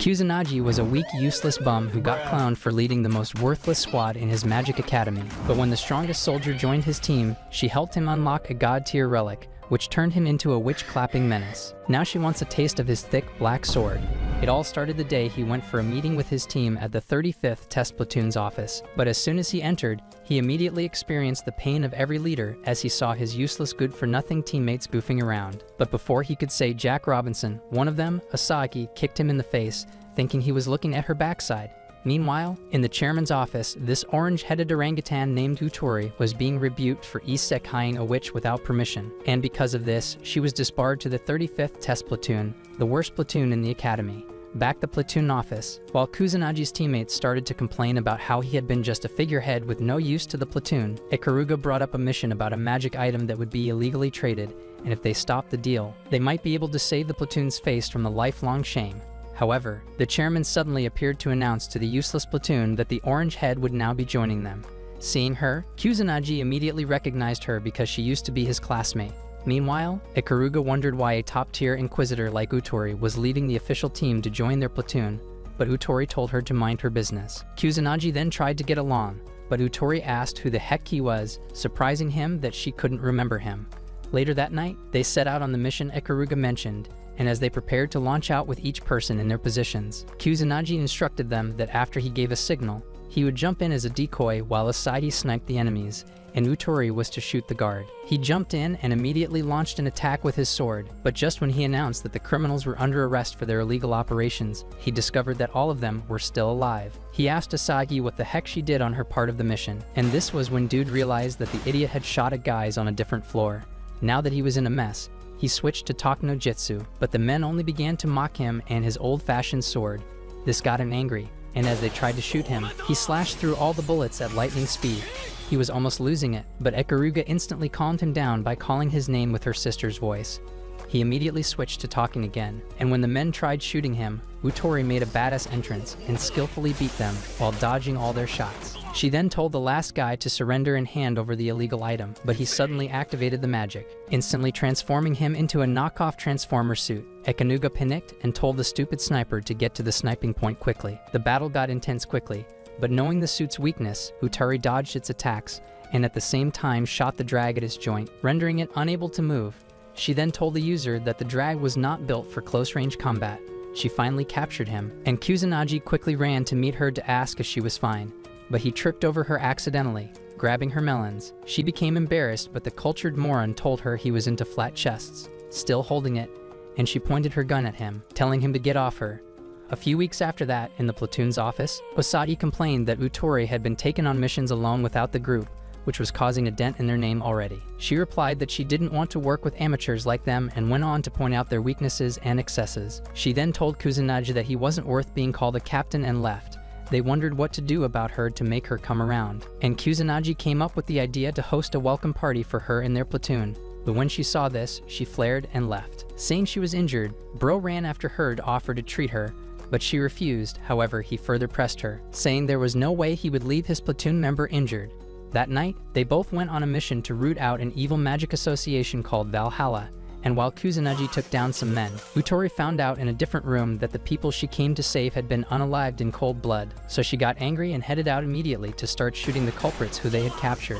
Kusanagi was a weak, useless bum who got clowned for leading the most worthless squad in his magic academy. But when the strongest soldier joined his team, she helped him unlock a god-tier relic, which turned him into a witch-clapping menace. Now she wants a taste of his thick, black sword. It all started the day he went for a meeting with his team at the 35th Test Platoon's office. But as soon as he entered, he immediately experienced the pain of every leader as he saw his useless good-for-nothing teammates goofing around. But before he could say Jack Robinson, one of them, Asagi, kicked him in the face, thinking he was looking at her backside. Meanwhile, in the chairman's office, this orange-headed orangutan named Utori was being rebuked for isekaiing a witch without permission, and because of this, she was disbarred to the 35th Test Platoon, the worst platoon in the academy. Back the platoon office, while Kusanagi's teammates started to complain about how he had been just a figurehead with no use to the platoon, Ikaruga brought up a mission about a magic item that would be illegally traded, and if they stopped the deal, they might be able to save the platoon's face from the lifelong shame. However, the chairman suddenly appeared to announce to the useless platoon that the orange head would now be joining them. Seeing her, Kusanagi immediately recognized her because she used to be his classmate. Meanwhile, Ikaruga wondered why a top-tier inquisitor like Utori was leaving the official team to join their platoon, but Utori told her to mind her business. Kusanagi then tried to get along, but Utori asked who the heck he was, surprising him that she couldn't remember him. Later that night, they set out on the mission Ikaruga mentioned, and as they prepared to launch out with each person in their positions, Kusanagi instructed them that after he gave a signal, he would jump in as a decoy while Asagi sniped the enemies, and Utori was to shoot the guard. He jumped in and immediately launched an attack with his sword, but just when he announced that the criminals were under arrest for their illegal operations, he discovered that all of them were still alive. He asked Asagi what the heck she did on her part of the mission, and this was when Dude realized that the idiot had shot at guys on a different floor. Now that he was in a mess, he switched to talk no jutsu, but the men only began to mock him and his old-fashioned sword. This got him angry, and as they tried to shoot him, he slashed through all the bullets at lightning speed. He was almost losing it, but Ikaruga instantly calmed him down by calling his name with her sister's voice. He immediately switched to talking again, and when the men tried shooting him, Utori made a badass entrance and skillfully beat them while dodging all their shots. She then told the last guy to surrender and hand over the illegal item, but he suddenly activated the magic, instantly transforming him into a knockoff Transformer suit. Ikaruga panicked and told the stupid sniper to get to the sniping point quickly. The battle got intense quickly, but knowing the suit's weakness, Utori dodged its attacks and at the same time shot the drag at his joint, rendering it unable to move. She then told the user that the drag was not built for close-range combat. She finally captured him, and Kusanagi quickly ran to meet her to ask if she was fine, but he tripped over her accidentally, grabbing her melons. She became embarrassed, but the cultured moron told her he was into flat chests, still holding it, and she pointed her gun at him, telling him to get off her. A few weeks after that, in the platoon's office, Osadi complained that Utori had been taken on missions alone without the group, which was causing a dent in their name already. She replied that she didn't want to work with amateurs like them and went on to point out their weaknesses and excesses. She then told Kusanagi that he wasn't worth being called a captain and left. They wondered what to do about her to make her come around, and Kusanagi came up with the idea to host a welcome party for her in their platoon. But when she saw this, she flared and left. Saying she was injured, Bro ran after her to offer to treat her, but she refused. However, he further pressed her, saying there was no way he would leave his platoon member injured. That night, they both went on a mission to root out an evil magic association called Valhalla, and while Kusanagi took down some men, Utori found out in a different room that the people she came to save had been unalived in cold blood, so she got angry and headed out immediately to start shooting the culprits who they had captured.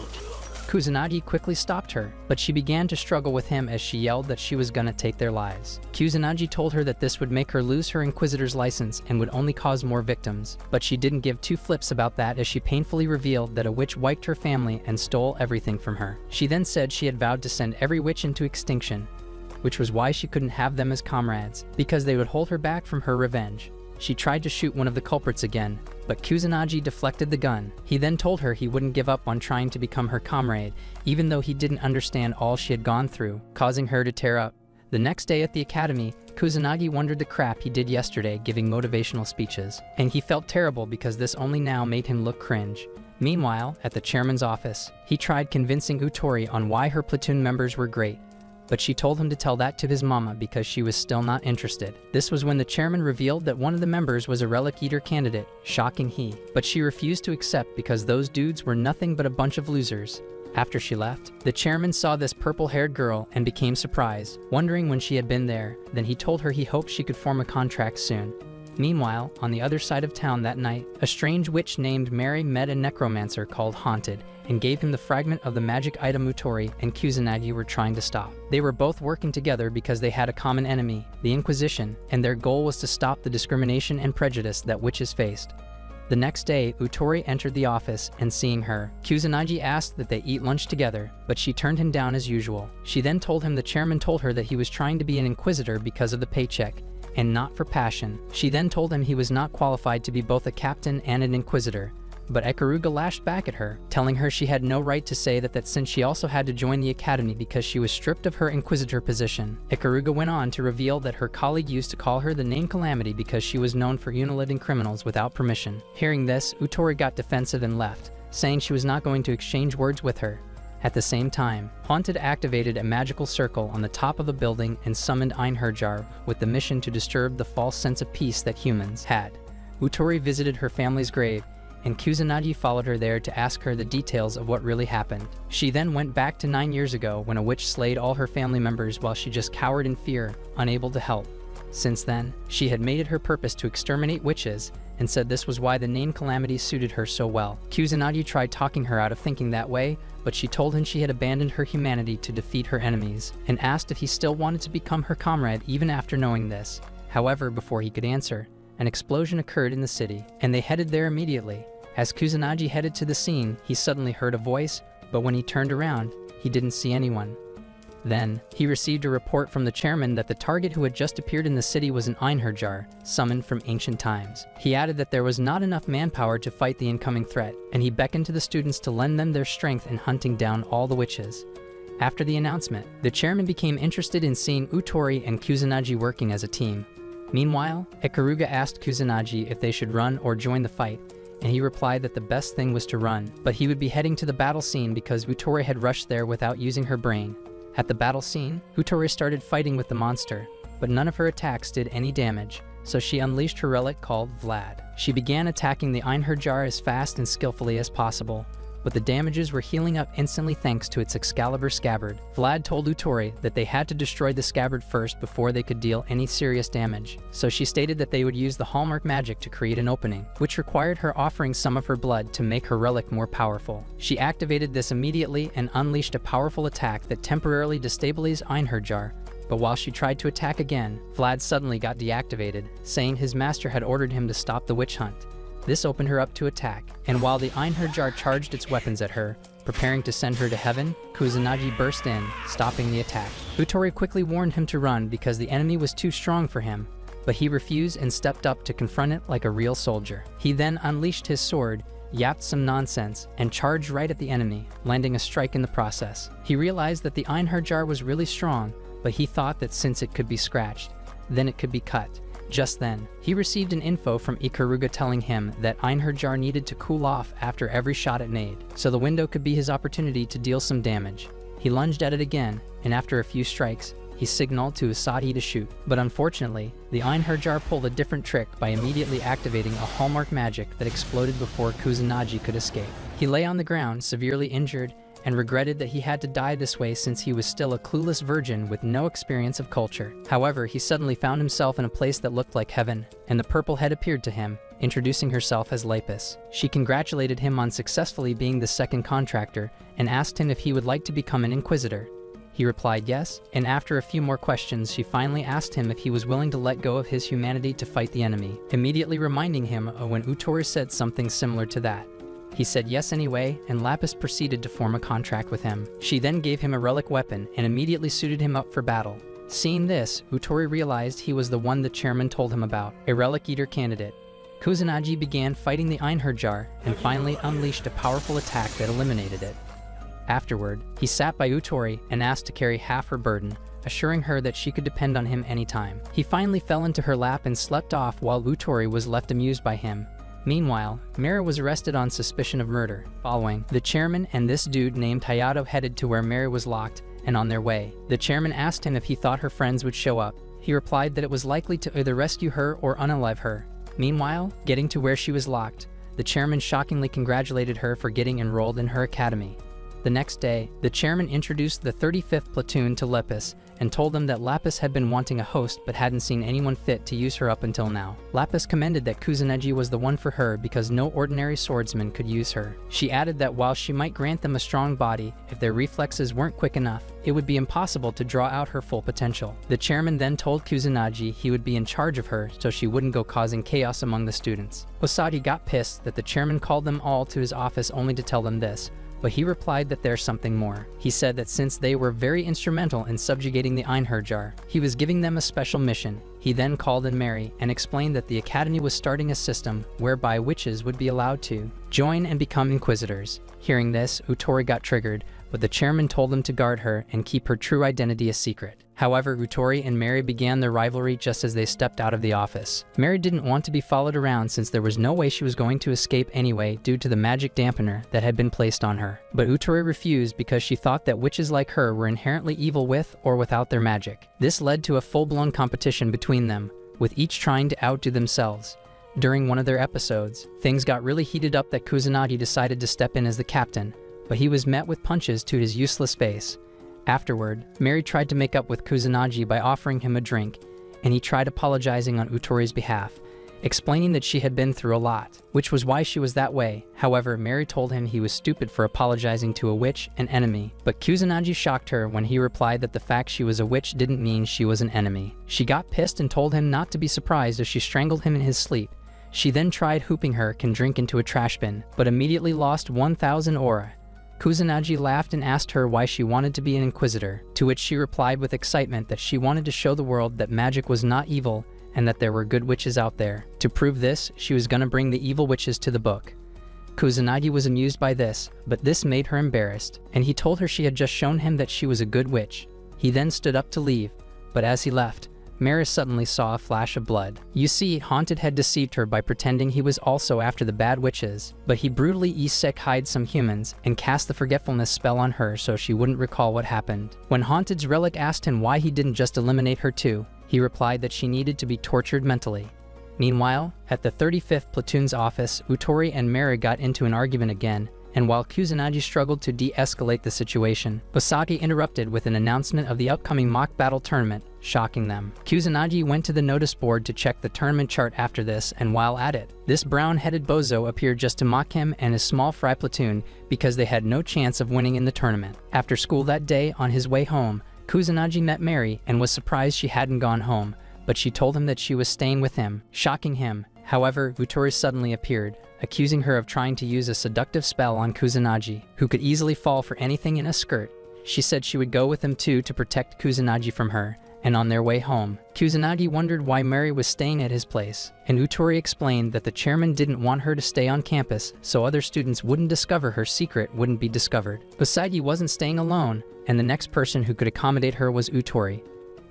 Kusanagi quickly stopped her, but she began to struggle with him as she yelled that she was gonna take their lives. Kusanagi told her that this would make her lose her Inquisitor's license and would only cause more victims, but she didn't give two flips about that as she painfully revealed that a witch wiped her family and stole everything from her. She then said she had vowed to send every witch into extinction, which was why she couldn't have them as comrades, because they would hold her back from her revenge. She tried to shoot one of the culprits again, but Kusanagi deflected the gun. He then told her he wouldn't give up on trying to become her comrade, even though he didn't understand all she had gone through, causing her to tear up. The next day at the academy, Kusanagi wondered the crap he did yesterday giving motivational speeches, and he felt terrible because this only now made him look cringe. Meanwhile, at the chairman's office, he tried convincing Utori on why her platoon members were great, but she told him to tell that to his mama because she was still not interested. This was when the chairman revealed that one of the members was a Relic Eater candidate, shocking he, but she refused to accept because those dudes were nothing but a bunch of losers. After she left, the chairman saw this purple-haired girl and became surprised, wondering when she had been there. Then he told her he hoped she could form a contract soon. Meanwhile, on the other side of town that night, a strange witch named Mary met a necromancer called Haunted and gave him the fragment of the magic item Utori and Kusanagi were trying to stop. They were both working together because they had a common enemy, the Inquisition, and their goal was to stop the discrimination and prejudice that witches faced. The next day, Utori entered the office, and seeing her, Kusanagi asked that they eat lunch together, but she turned him down as usual. She then told him the chairman told her that he was trying to be an inquisitor because of the paycheck, and not for passion. She then told him he was not qualified to be both a captain and an inquisitor, but Ikaruga lashed back at her, telling her she had no right to say that since she also had to join the academy because she was stripped of her inquisitor position. Ikaruga went on to reveal that her colleague used to call her the name Calamity because she was known for uniliting criminals without permission. Hearing this, Utori got defensive and left, saying she was not going to exchange words with her. At the same time, Haunted activated a magical circle on the top of the building and summoned Einherjar with the mission to disturb the false sense of peace that humans had. Utori visited her family's grave, and Kusanagi followed her there to ask her the details of what really happened. She then went back to 9 years ago when a witch slayed all her family members while she just cowered in fear, unable to help. Since then, she had made it her purpose to exterminate witches, and said this was why the name Calamity suited her so well. Kusanagi tried talking her out of thinking that way, but she told him she had abandoned her humanity to defeat her enemies, and asked if he still wanted to become her comrade even after knowing this. However, before he could answer, an explosion occurred in the city, and they headed there immediately. As Kusanagi headed to the scene, he suddenly heard a voice, but when he turned around, he didn't see anyone. Then, he received a report from the chairman that the target who had just appeared in the city was an Einherjar, summoned from ancient times. He added that there was not enough manpower to fight the incoming threat, and he beckoned to the students to lend them their strength in hunting down all the witches. After the announcement, the chairman became interested in seeing Utori and Kusanagi working as a team. Meanwhile, Ikaruga asked Kusanagi if they should run or join the fight, and he replied that the best thing was to run, but he would be heading to the battle scene because Utori had rushed there without using her brain. At the battle scene, Utori started fighting with the monster, but none of her attacks did any damage, so she unleashed her relic called Vlad. She began attacking the Einherjar as fast and skillfully as possible, but the damages were healing up instantly thanks to its Excalibur scabbard. Vlad told Utori that they had to destroy the scabbard first before they could deal any serious damage, so she stated that they would use the hallmark magic to create an opening, which required her offering some of her blood to make her relic more powerful. She activated this immediately and unleashed a powerful attack that temporarily destabilized Einherjar, but while she tried to attack again, Vlad suddenly got deactivated, saying his master had ordered him to stop the witch hunt. This opened her up to attack, and while the Einherjar charged its weapons at her, preparing to send her to heaven, Kusanagi burst in, stopping the attack. Utori quickly warned him to run because the enemy was too strong for him, but he refused and stepped up to confront it like a real soldier. He then unleashed his sword, yapped some nonsense, and charged right at the enemy, landing a strike in the process. He realized that the Einherjar was really strong, but he thought that since it could be scratched, then it could be cut. Just then, he received an info from Ikaruga telling him that Einherjar needed to cool off after every shot it made, so the window could be his opportunity to deal some damage. He lunged at it again, and after a few strikes, he signaled to Usagi to shoot. But unfortunately, the Einherjar pulled a different trick by immediately activating a hallmark magic that exploded before Kusanagi could escape. He lay on the ground, severely injured, and regretted that he had to die this way since he was still a clueless virgin with no experience of culture. However, he suddenly found himself in a place that looked like heaven, and the purple head appeared to him, introducing herself as Lapis. She congratulated him on successfully being the second contractor, and asked him if he would like to become an inquisitor. He replied yes, and after a few more questions, she finally asked him if he was willing to let go of his humanity to fight the enemy, immediately reminding him of when Utori said something similar to that. He said yes anyway, and Lapis proceeded to form a contract with him. She then gave him a relic weapon and immediately suited him up for battle. Seeing this, Utori realized he was the one the chairman told him about, a relic eater candidate. Kusanagi began fighting the Einherjar and finally unleashed a powerful attack that eliminated it. Afterward, he sat by Utori and asked to carry half her burden, assuring her that she could depend on him anytime. He finally fell into her lap and slept off while Utori was left amused by him. Meanwhile, Mira was arrested on suspicion of murder. Following, the chairman and this dude named Hayato headed to where Mira was locked, and on their way, the chairman asked him if he thought her friends would show up. He replied that it was likely to either rescue her or unalive her. Meanwhile, getting to where she was locked, the chairman shockingly congratulated her for getting enrolled in her academy. The next day, the chairman introduced the 35th platoon to Lapis and told them that Lapis had been wanting a host but hadn't seen anyone fit to use her up until now. Lapis commended that Kusanagi was the one for her because no ordinary swordsman could use her. She added that while she might grant them a strong body, if their reflexes weren't quick enough, it would be impossible to draw out her full potential. The chairman then told Kusanagi he would be in charge of her so she wouldn't go causing chaos among the students. Osagi got pissed that the chairman called them all to his office only to tell them this, but he replied that there's something more. He said that since they were very instrumental in subjugating the Einherjar, he was giving them a special mission. He then called in Mary and explained that the Academy was starting a system whereby witches would be allowed to join and become inquisitors. Hearing this, Utori got triggered, but the chairman told them to guard her and keep her true identity a secret. However, Utori and Mary began their rivalry just as they stepped out of the office. Mary didn't want to be followed around since there was no way she was going to escape anyway due to the magic dampener that had been placed on her. But Utori refused because she thought that witches like her were inherently evil with or without their magic. This led to a full-blown competition between them, with each trying to outdo themselves. During one of their episodes, things got really heated up that Kusanagi decided to step in as the captain, but he was met with punches to his useless face. Afterward, Mary tried to make up with Kusanagi by offering him a drink, and he tried apologizing on Utori's behalf, explaining that she had been through a lot, which was why she was that way. However, Mary told him he was stupid for apologizing to a witch, an enemy, but Kusanagi shocked her when he replied that the fact she was a witch didn't mean she was an enemy. She got pissed and told him not to be surprised as she strangled him in his sleep. She then tried hooping her can drink into a trash bin, but immediately lost 1,000 aura. Kusanagi laughed and asked her why she wanted to be an inquisitor, to which she replied with excitement that she wanted to show the world that magic was not evil and that there were good witches out there. To prove this, she was gonna bring the evil witches to the book. Kusanagi was amused by this, but this made her embarrassed, and he told her she had just shown him that she was a good witch. He then stood up to leave, but as he left, Mary suddenly saw a flash of blood. You see, Haunted had deceived her by pretending he was also after the bad witches, but he brutally isekai'd some humans and cast the forgetfulness spell on her so she wouldn't recall what happened. When Haunted's relic asked him why he didn't just eliminate her too, he replied that she needed to be tortured mentally. Meanwhile, at the 35th platoon's office, Utori and Mary got into an argument again, and while Kusanagi struggled to de-escalate the situation, Osaki interrupted with an announcement of the upcoming mock battle tournament, shocking them. Kusanagi went to the notice board to check the tournament chart after this, and while at it, this brown-headed bozo appeared just to mock him and his small fry platoon because they had no chance of winning in the tournament. After school that day, on his way home, Kusanagi met Mary and was surprised she hadn't gone home, but she told him that she was staying with him, shocking him. However, Utori suddenly appeared, accusing her of trying to use a seductive spell on Kusanagi, who could easily fall for anything in a skirt. She said she would go with him too to protect Kusanagi from her, and on their way home, Kusanagi wondered why Mary was staying at his place, and Utori explained that the chairman didn't want her to stay on campus so other students wouldn't discover her secret wouldn't be discovered. Usagi wasn't staying alone, and the next person who could accommodate her was Utori,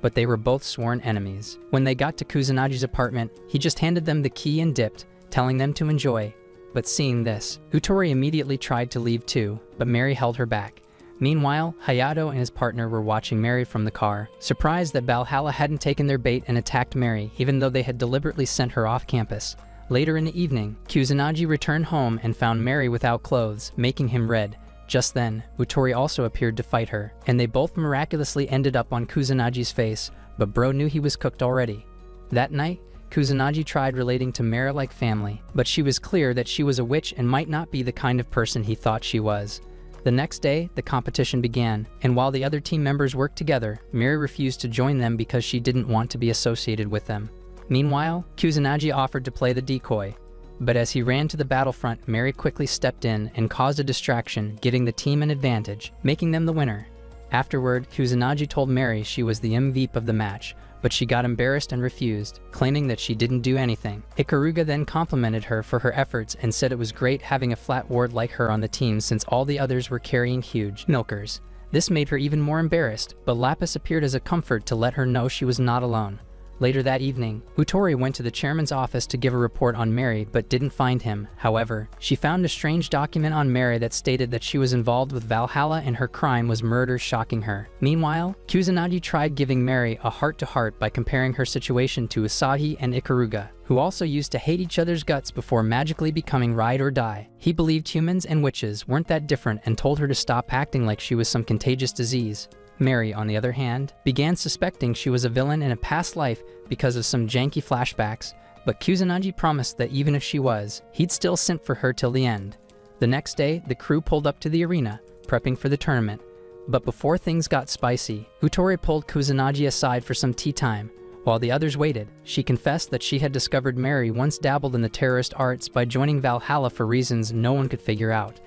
but they were both sworn enemies. When they got to Kusanagi's apartment, he just handed them the key and dipped, telling them to enjoy. But seeing this, Utori immediately tried to leave too, but Mary held her back. Meanwhile, Hayato and his partner were watching Mary from the car, surprised that Valhalla hadn't taken their bait and attacked Mary, even though they had deliberately sent her off campus. Later in the evening, Kusanagi returned home and found Mary without clothes, making him red. Just then, Utori also appeared to fight her, and they both miraculously ended up on Kusanagi's face, but bro knew he was cooked already. That night, Kusanagi tried relating to Mary like family, but she was clear that she was a witch and might not be the kind of person he thought she was. The next day, the competition began, and while the other team members worked together, Mary refused to join them because she didn't want to be associated with them. Meanwhile, Kusanagi offered to play the decoy, but as he ran to the battlefront, Mary quickly stepped in and caused a distraction, giving the team an advantage, making them the winner. Afterward, Kusanagi told Mary she was the MVP of the match, but she got embarrassed and refused, claiming that she didn't do anything. Ikaruga then complimented her for her efforts and said it was great having a flat ward like her on the team since all the others were carrying huge milkers. This made her even more embarrassed, but Lapis appeared as a comfort to let her know she was not alone. Later that evening, Utori went to the chairman's office to give a report on Mary but didn't find him. However, she found a strange document on Mary that stated that she was involved with Valhalla and her crime was murder, shocking her. Meanwhile, Kusanagi tried giving Mary a heart-to-heart by comparing her situation to Asahi and Ikaruga, who also used to hate each other's guts before magically becoming ride or die. He believed humans and witches weren't that different and told her to stop acting like she was some contagious disease. Mary, on the other hand, began suspecting she was a villain in a past life because of some janky flashbacks, but Kusanagi promised that even if she was, he'd still simp for her till the end. The next day, the crew pulled up to the arena, prepping for the tournament. But before things got spicy, Utori pulled Kusanagi aside for some tea time. While the others waited, she confessed that she had discovered Mary once dabbled in the terrorist arts by joining Valhalla for reasons no one could figure out.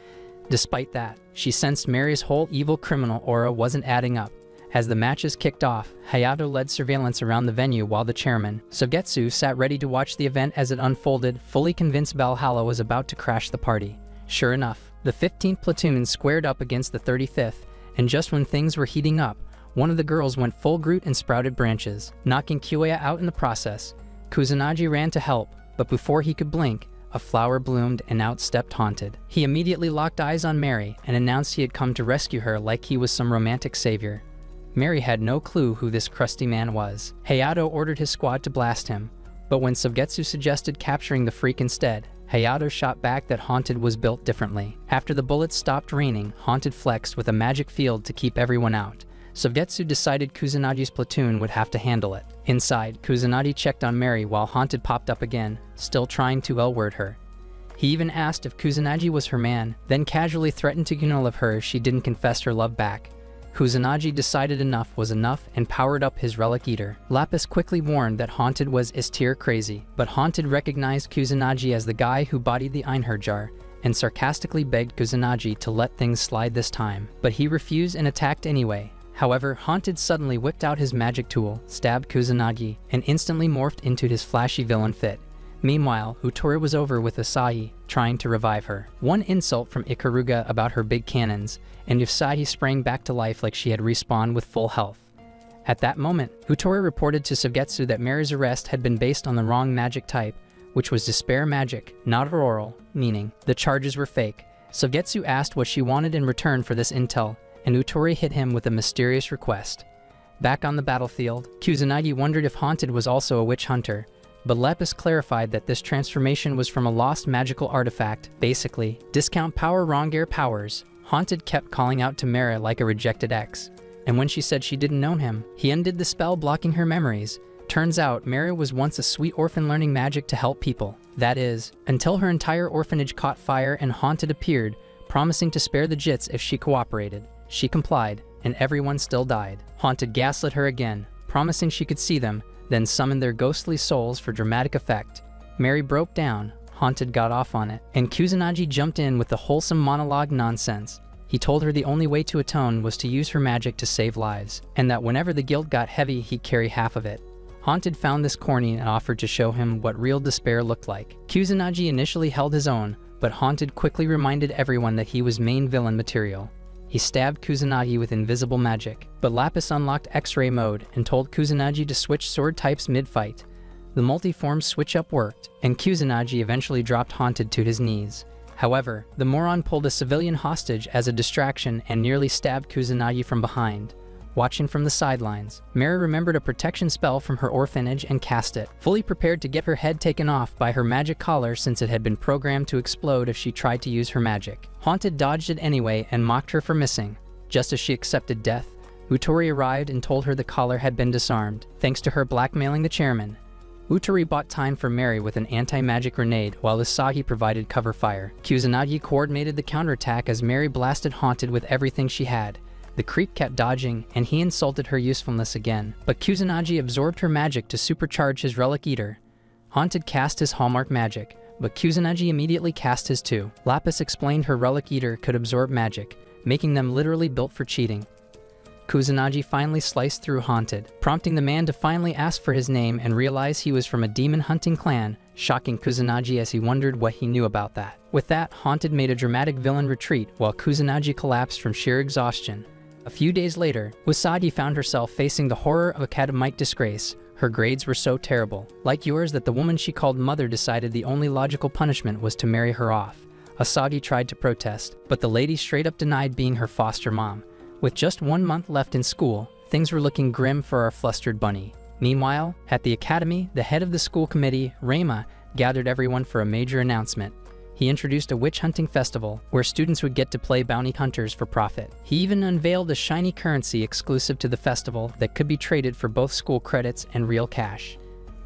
Despite that, she sensed Mary's whole evil criminal aura wasn't adding up. As the matches kicked off, Hayato led surveillance around the venue while the chairman, Sogetsu, sat ready to watch the event as it unfolded, fully convinced Valhalla was about to crash the party. Sure enough, the 15th platoon squared up against the 35th, and just when things were heating up, one of the girls went full Groot and sprouted branches, knocking Kyoya out in the process. Kusanagi ran to help, but before he could blink, a flower bloomed and out stepped Haunted. He immediately locked eyes on Mary and announced he had come to rescue her like he was some romantic savior. Mary had no clue who this crusty man was. Hayato ordered his squad to blast him, but when Sogetsu suggested capturing the freak instead, Hayato shot back that Haunted was built differently. After the bullets stopped raining, Haunted flexed with a magic field to keep everyone out. Sogetsu decided Kusanagi's platoon would have to handle it. Inside, Kusanagi checked on Mary while Haunted popped up again, still trying to L-word her. He even asked if Kusanagi was her man, then casually threatened to unalive her if she didn't confess her love back. Kusanagi decided enough was enough and powered up his relic eater. Lapis quickly warned that Haunted was S-tier crazy, but Haunted recognized Kusanagi as the guy who bodied the Einherjar, and sarcastically begged Kusanagi to let things slide this time. But he refused and attacked anyway. However, Haunted suddenly whipped out his magic tool, stabbed Kusanagi, and instantly morphed into his flashy villain fit. Meanwhile, Utori was over with Asahi, trying to revive her. One insult from Ikaruga about her big cannons, and Asahi sprang back to life like she had respawned with full health. At that moment, Utori reported to Sogetsu that Mary's arrest had been based on the wrong magic type, which was despair magic, not auroral, meaning the charges were fake. Sogetsu asked what she wanted in return for this intel, and Utori hit him with a mysterious request. Back on the battlefield, Kusanagi wondered if Haunted was also a witch hunter, but Lepus clarified that this transformation was from a lost magical artifact. Basically, discount power Rongear powers. Haunted kept calling out to Mara like a rejected ex, and when she said she didn't know him, he undid the spell blocking her memories. Turns out, Mara was once a sweet orphan learning magic to help people. That is, until her entire orphanage caught fire and Haunted appeared, promising to spare the Jits if she cooperated. She complied, and everyone still died. Haunted gaslit her again, promising she could see them, then summoned their ghostly souls for dramatic effect. Mary broke down, Haunted got off on it, and Kusanagi jumped in with the wholesome monologue nonsense. He told her the only way to atone was to use her magic to save lives, and that whenever the guilt got heavy, he'd carry half of it. Haunted found this corny and offered to show him what real despair looked like. Kusanagi initially held his own, but Haunted quickly reminded everyone that he was main villain material. He stabbed Kusanagi with invisible magic, but Lapis unlocked X-ray mode and told Kusanagi to switch sword types mid-fight. The multi-form switch-up worked, and Kusanagi eventually dropped Haunted to his knees. However, the moron pulled a civilian hostage as a distraction and nearly stabbed Kusanagi from behind. Watching from the sidelines, Mary remembered a protection spell from her orphanage and cast it, fully prepared to get her head taken off by her magic collar since it had been programmed to explode if she tried to use her magic. Haunted dodged it anyway and mocked her for missing. Just as she accepted death, Utori arrived and told her the collar had been disarmed, thanks to her blackmailing the chairman. Utori bought time for Mary with an anti-magic grenade while Asahi provided cover fire. Kusanagi coordinated the counterattack as Mary blasted Haunted with everything she had. The creep kept dodging, and he insulted her usefulness again, but Kusanagi absorbed her magic to supercharge his relic eater. Haunted cast his hallmark magic, but Kusanagi immediately cast his too. Lapis explained her relic eater could absorb magic, making them literally built for cheating. Kusanagi finally sliced through Haunted, prompting the man to finally ask for his name and realize he was from a demon-hunting clan, shocking Kusanagi as he wondered what he knew about that. With that, Haunted made a dramatic villain retreat while Kusanagi collapsed from sheer exhaustion. A few days later, Wasagi found herself facing the horror of academic disgrace. Her grades were so terrible, like yours, that the woman she called mother decided the only logical punishment was to marry her off. Asagi tried to protest, but the lady straight up denied being her foster mom. With just 1 month left in school, things were looking grim for our flustered bunny. Meanwhile, at the academy, the head of the school committee, Reima, gathered everyone for a major announcement. He introduced a witch-hunting festival where students would get to play bounty hunters for profit. He even unveiled a shiny currency exclusive to the festival that could be traded for both school credits and real cash.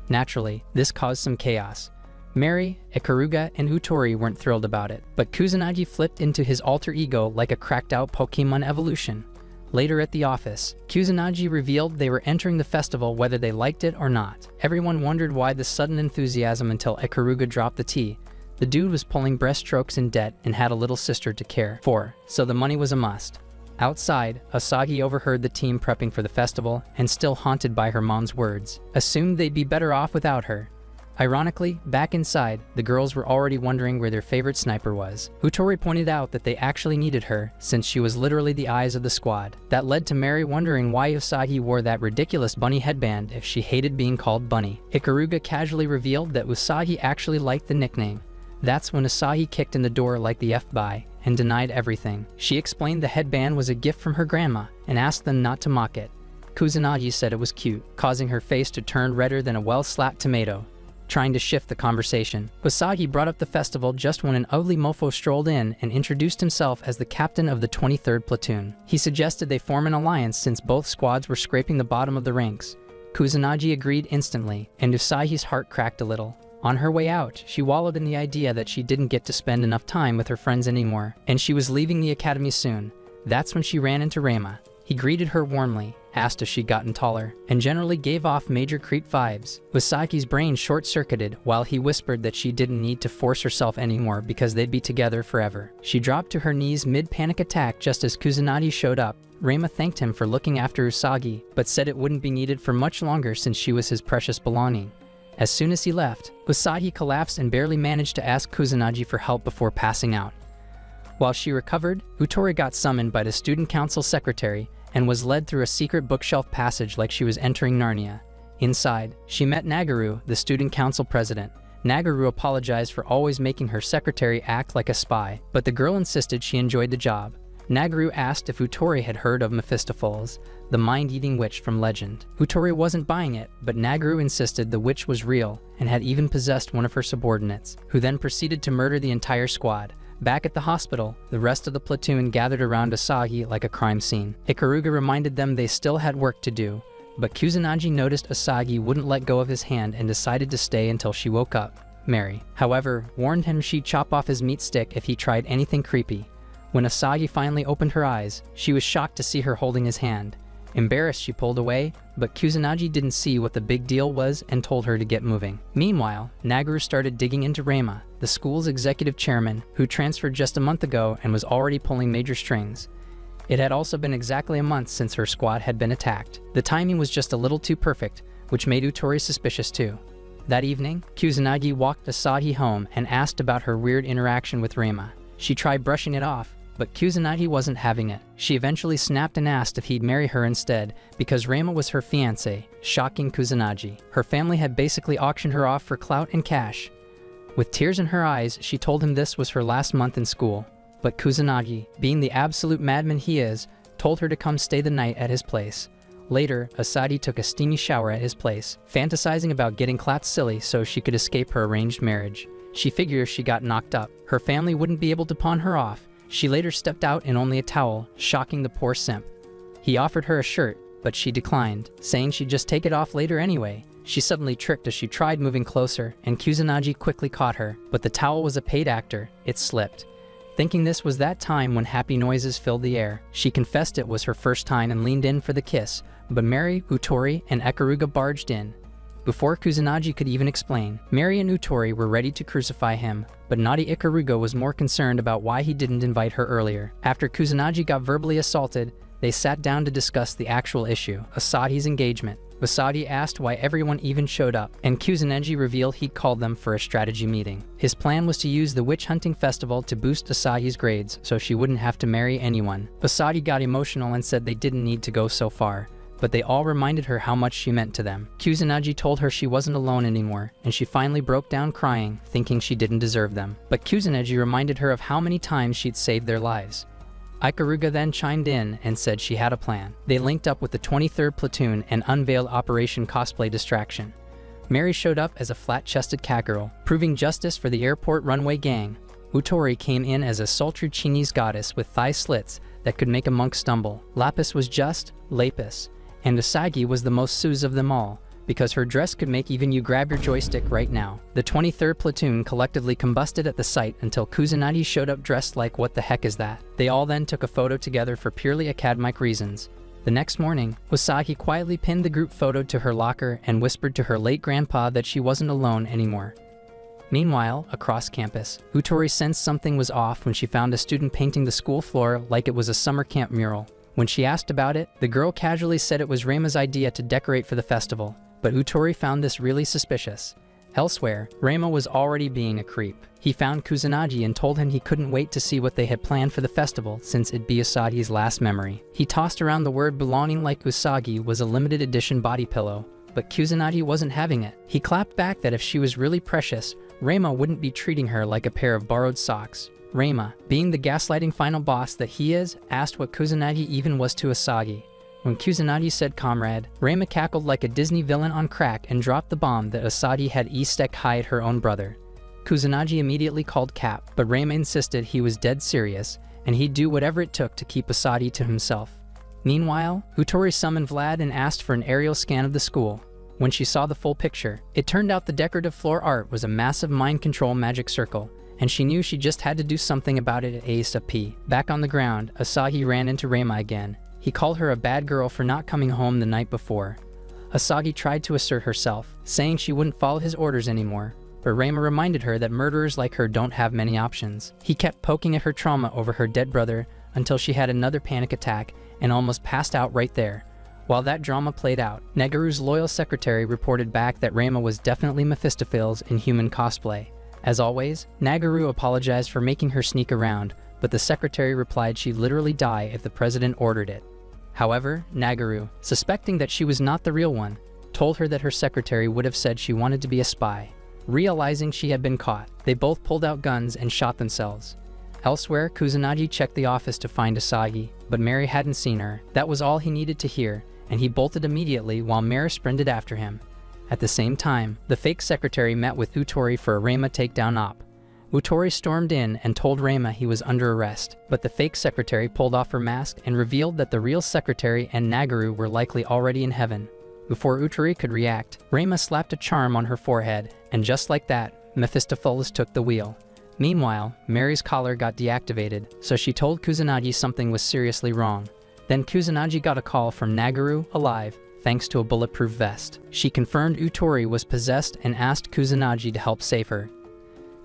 Naturally, this caused some chaos. Mary, Ikaruga, and Utori weren't thrilled about it, but Kusanagi flipped into his alter ego like a cracked-out Pokemon evolution. Later at the office, Kusanagi revealed they were entering the festival whether they liked it or not. Everyone wondered why the sudden enthusiasm until Ikaruga dropped the tea. The dude was pulling breaststrokes in debt and had a little sister to care for, so the money was a must. Outside, Asagi overheard the team prepping for the festival and, still haunted by her mom's words, assumed they'd be better off without her. Ironically, back inside, the girls were already wondering where their favorite sniper was. Utori pointed out that they actually needed her, since she was literally the eyes of the squad. That led to Mary wondering why Usagi wore that ridiculous bunny headband if she hated being called Bunny. Ikaruga casually revealed that Usagi actually liked the nickname. That's when Asagi kicked in the door like the FBI and denied everything. She explained the headband was a gift from her grandma and asked them not to mock it. Kusanagi said it was cute, causing her face to turn redder than a well-slapped tomato, trying to shift the conversation. Usagi brought up the festival just when an ugly mofo strolled in and introduced himself as the captain of the 23rd platoon. He suggested they form an alliance since both squads were scraping the bottom of the ranks. Kusanagi agreed instantly, and Usagi's heart cracked a little. On her way out, she wallowed in the idea that she didn't get to spend enough time with her friends anymore, and she was leaving the academy soon. That's when she ran into Reima. He greeted her warmly, asked if she'd gotten taller, and generally gave off major creep vibes. Usagi's brain short-circuited while he whispered that she didn't need to force herself anymore because they'd be together forever. She dropped to her knees mid-panic attack just as Kusanagi showed up. Reima thanked him for looking after Usagi, but said it wouldn't be needed for much longer since she was his precious belonging. As soon as he left, Usagi collapsed and barely managed to ask Kusanagi for help before passing out. While she recovered, Utori got summoned by the student council secretary and was led through a secret bookshelf passage like she was entering Narnia. Inside, she met Nagaru, the student council president. Nagaru apologized for always making her secretary act like a spy, but the girl insisted she enjoyed the job. Nagaru asked if Utori had heard of Mephistopheles, the mind-eating witch from legend. Utori wasn't buying it, but Nagaru insisted the witch was real and had even possessed one of her subordinates, who then proceeded to murder the entire squad. Back at the hospital, the rest of the platoon gathered around Asagi like a crime scene. Ikaruga reminded them they still had work to do, but Kusanagi noticed Asagi wouldn't let go of his hand and decided to stay until she woke up. Mary, however, warned him she'd chop off his meat stick if he tried anything creepy. When Asagi finally opened her eyes, she was shocked to see her holding his hand. Embarrassed, she pulled away, but Kusanagi didn't see what the big deal was and told her to get moving. Meanwhile, Nagaru started digging into Reima, the school's executive chairman, who transferred just a month ago and was already pulling major strings. It had also been exactly a month since her squad had been attacked. The timing was just a little too perfect, which made Utori suspicious too. That evening, Kusanagi walked Asagi home and asked about her weird interaction with Reima. She tried brushing it off, but Kusanagi wasn't having it. She eventually snapped and asked if he'd marry her instead, because Reima was her fiancé, shocking Kusanagi. Her family had basically auctioned her off for clout and cash. With tears in her eyes, she told him this was her last month in school. But Kusanagi, being the absolute madman he is, told her to come stay the night at his place. Later, Asagi took a steamy shower at his place, fantasizing about getting clapped silly so she could escape her arranged marriage. She figured if she got knocked up, her family wouldn't be able to pawn her off. She later stepped out in only a towel, shocking the poor simp. He offered her a shirt, but she declined, saying she'd just take it off later anyway. She suddenly tricked as she tried moving closer, and Kusanagi quickly caught her, but the towel was a paid actor. It slipped. Thinking this was that time when happy noises filled the air, she confessed it was her first time and leaned in for the kiss, but Mary, Utori, and Ikaruga barged in. Before Kusanagi could even explain, Mary and Utori were ready to crucify him, but naughty Ikaruga was more concerned about why he didn't invite her earlier. After Kusanagi got verbally assaulted, they sat down to discuss the actual issue, Asagi's engagement. Asagi asked why everyone even showed up, and Kusanagi revealed he'd called them for a strategy meeting. His plan was to use the witch hunting festival to boost Asagi's grades so she wouldn't have to marry anyone. Asagi got emotional and said they didn't need to go so far, but they all reminded her how much she meant to them. Kusanagi told her she wasn't alone anymore, and she finally broke down crying, thinking she didn't deserve them. But Kusanagi reminded her of how many times she'd saved their lives. Ikaruga then chimed in and said she had a plan. They linked up with the 23rd Platoon and unveiled Operation Cosplay Distraction. Mary showed up as a flat-chested cat girl, proving justice for the airport runway gang. Utori came in as a sultry Chinese goddess with thigh slits that could make a monk stumble. Lapis was just Lapis, and Usagi was the most Suze of them all, because her dress could make even you grab your joystick right now. The 23rd Platoon collectively combusted at the sight until Kusanagi showed up dressed like what the heck is that. They all then took a photo together for purely academic reasons. The next morning, Usagi quietly pinned the group photo to her locker and whispered to her late grandpa that she wasn't alone anymore. Meanwhile, across campus, Utori sensed something was off when she found a student painting the school floor like it was a summer camp mural. When she asked about it, the girl casually said it was Reima's idea to decorate for the festival, but Utori found this really suspicious. Elsewhere, Reima was already being a creep. He found Kusanagi and told him he couldn't wait to see what they had planned for the festival since it'd be Usagi's last memory. He tossed around the word belonging like Usagi was a limited edition body pillow, but Kusanagi wasn't having it. He clapped back that if she was really precious, Reima wouldn't be treating her like a pair of borrowed socks. Reima, being the gaslighting final boss that he is, asked what Kusanagi even was to Usagi. When Kusanagi said comrade, Reima cackled like a Disney villain on crack and dropped the bomb that Usagi had Istek hide her own brother. Kusanagi immediately called Cap, but Reima insisted he was dead serious, and he'd do whatever it took to keep Usagi to himself. Meanwhile, Utori summoned Vlad and asked for an aerial scan of the school. When she saw the full picture, it turned out the decorative floor art was a massive mind control magic circle, and she knew she just had to do something about it ASAP. Back on the ground, Usagi ran into Reima again. He called her a bad girl for not coming home the night before. Usagi tried to assert herself, saying she wouldn't follow his orders anymore, but Reima reminded her that murderers like her don't have many options. He kept poking at her trauma over her dead brother until she had another panic attack and almost passed out right there. While that drama played out, Negaru's loyal secretary reported back that Reima was definitely Mephistopheles in human cosplay. As always, Nagaru apologized for making her sneak around, but the secretary replied she'd literally die if the president ordered it. However, Nagaru, suspecting that she was not the real one, told her that her secretary would have said she wanted to be a spy. Realizing she had been caught, they both pulled out guns and shot themselves. Elsewhere, Kusanagi checked the office to find Usagi, but Mary hadn't seen her. That was all he needed to hear, and he bolted immediately while Mary sprinted after him. At the same time, the fake secretary met with Utori for a Reima takedown op. Utori stormed in and told Reima he was under arrest, but the fake secretary pulled off her mask and revealed that the real secretary and Nagaru were likely already in heaven. Before Utori could react, Reima slapped a charm on her forehead, and just like that, Mephistopheles took the wheel. Meanwhile, Mary's collar got deactivated, so she told Kusanagi something was seriously wrong. Then Kusanagi got a call from Nagaru, alive, thanks to a bulletproof vest. She confirmed Utori was possessed and asked Kusanagi to help save her.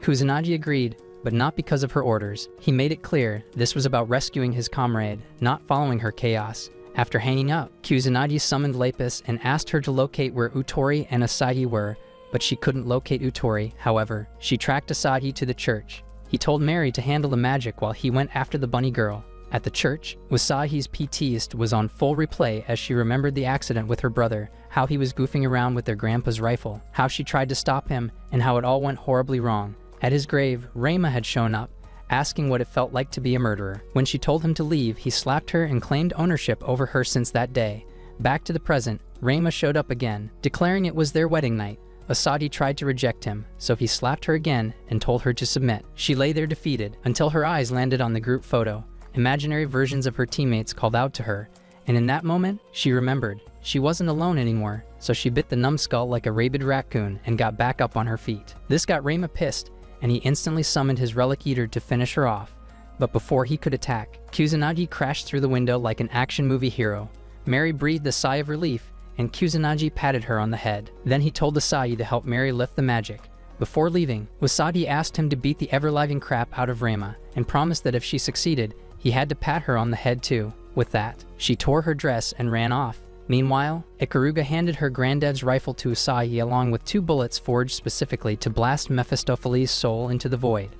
Kusanagi agreed, but not because of her orders. He made it clear this was about rescuing his comrade, not following her chaos. After hanging up, Kusanagi summoned Lapis and asked her to locate where Utori and Usagi were, but she couldn't locate Utori. However, she tracked Usagi to the church. He told Mary to handle the magic while he went after the bunny girl. At the church, Usagi's PTist was on full replay as she remembered the accident with her brother, how he was goofing around with their grandpa's rifle, how she tried to stop him, and how it all went horribly wrong. At his grave, Reima had shown up, asking what it felt like to be a murderer. When she told him to leave, he slapped her and claimed ownership over her since that day. Back to the present, Reima showed up again, declaring it was their wedding night. Usagi tried to reject him, so he slapped her again and told her to submit. She lay there defeated until her eyes landed on the group photo. Imaginary versions of her teammates called out to her, and in that moment, she remembered. She wasn't alone anymore, so she bit the numbskull like a rabid raccoon and got back up on her feet. This got Reima pissed, and he instantly summoned his relic eater to finish her off. But before he could attack, Kusanagi crashed through the window like an action movie hero. Mary breathed a sigh of relief, and Kusanagi patted her on the head. Then he told Usagi to help Mary lift the magic. Before leaving, Usagi asked him to beat the ever-living crap out of Reima, and promised that if she succeeded, he had to pat her on the head too. With that, she tore her dress and ran off. Meanwhile, Ikaruga handed her granddad's rifle to Usagi along with 2 bullets forged specifically to blast Mephistopheles' soul into the void.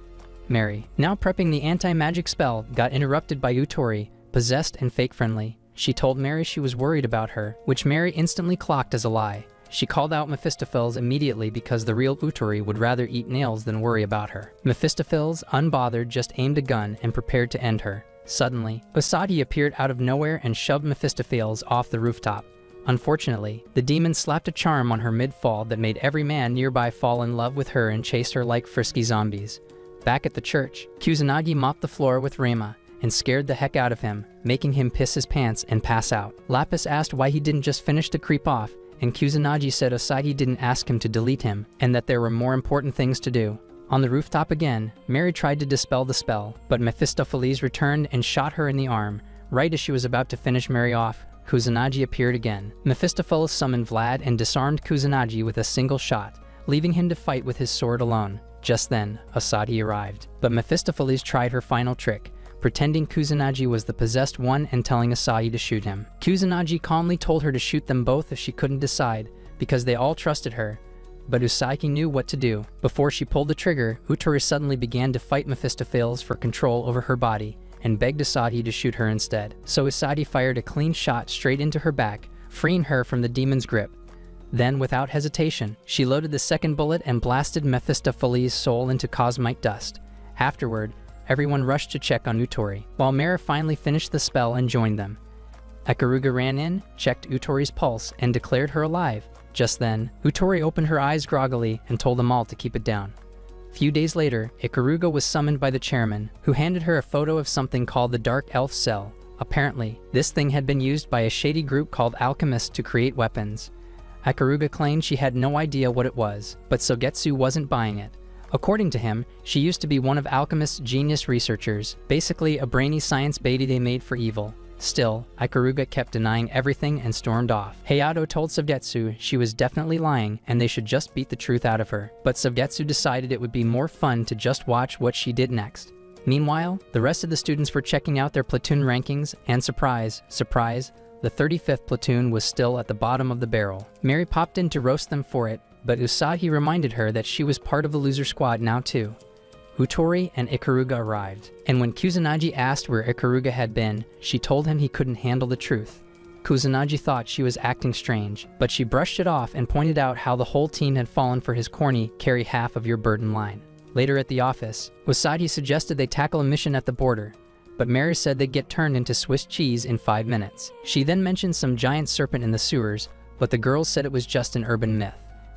Mary, now prepping the anti-magic spell, got interrupted by Utori, possessed and fake-friendly. She told Mary she was worried about her, which Mary instantly clocked as a lie. She called out Mephistopheles immediately because the real Uturi would rather eat nails than worry about her. Mephistopheles, unbothered, just aimed a gun and prepared to end her. Suddenly, Usagi appeared out of nowhere and shoved Mephistopheles off the rooftop. Unfortunately, the demon slapped a charm on her mid-fall that made every man nearby fall in love with her and chase her like frisky zombies. Back at the church, Kusanagi mopped the floor with Reima and scared the heck out of him, making him piss his pants and pass out. Lapis asked why he didn't just finish the creep off, and Kusanagi said Usagi didn't ask him to delete him, and that there were more important things to do. On the rooftop again, Mary tried to dispel the spell, but Mephistopheles returned and shot her in the arm. Right as she was about to finish Mary off, Kusanagi appeared again. Mephistopheles summoned Vlad and disarmed Kusanagi with a single shot, leaving him to fight with his sword alone. Just then, Usagi arrived. But Mephistopheles tried her final trick, pretending Kusanagi was the possessed one and telling Usagi to shoot him. Kusanagi calmly told her to shoot them both if she couldn't decide, because they all trusted her. But Usagi knew what to do. Before she pulled the trigger, Uturi suddenly began to fight Mephistopheles for control over her body, and begged Usagi to shoot her instead. So Usagi fired a clean shot straight into her back, freeing her from the demon's grip. Then, without hesitation, she loaded the second bullet and blasted Mephistopheles' soul into cosmite dust. Afterward, everyone rushed to check on Uturi, while Mera finally finished the spell and joined them. Ikaruga ran in, checked Uturi's pulse, and declared her alive. Just then, Uturi opened her eyes groggily and told them all to keep it down. Few days later, Ikaruga was summoned by the chairman, who handed her a photo of something called the Dark Elf Cell. Apparently, this thing had been used by a shady group called Alchemists to create weapons. Ikaruga claimed she had no idea what it was, but Sogetsu wasn't buying it. According to him, she used to be one of Alchemist's genius researchers, basically a brainy science baby they made for evil. Still, Ikaruga kept denying everything and stormed off. Hayato told Sogetsu she was definitely lying and they should just beat the truth out of her, but Sogetsu decided it would be more fun to just watch what she did next. Meanwhile, the rest of the students were checking out their platoon rankings, and surprise, surprise, the 35th platoon was still at the bottom of the barrel. Mary popped in to roast them for it, but Usagi reminded her that she was part of the loser squad now too. Uturi and Ikaruga arrived, and when Kusanagi asked where Ikaruga had been, she told him he couldn't handle the truth. Kusanagi thought she was acting strange, but she brushed it off and pointed out how the whole team had fallen for his corny "carry half of your burden" line. Later at the office, Usagi suggested they tackle a mission at the border, but Mary said they'd get turned into Swiss cheese in 5 minutes. She then mentioned some giant serpent in the sewers, but the girls said it was just an urban myth.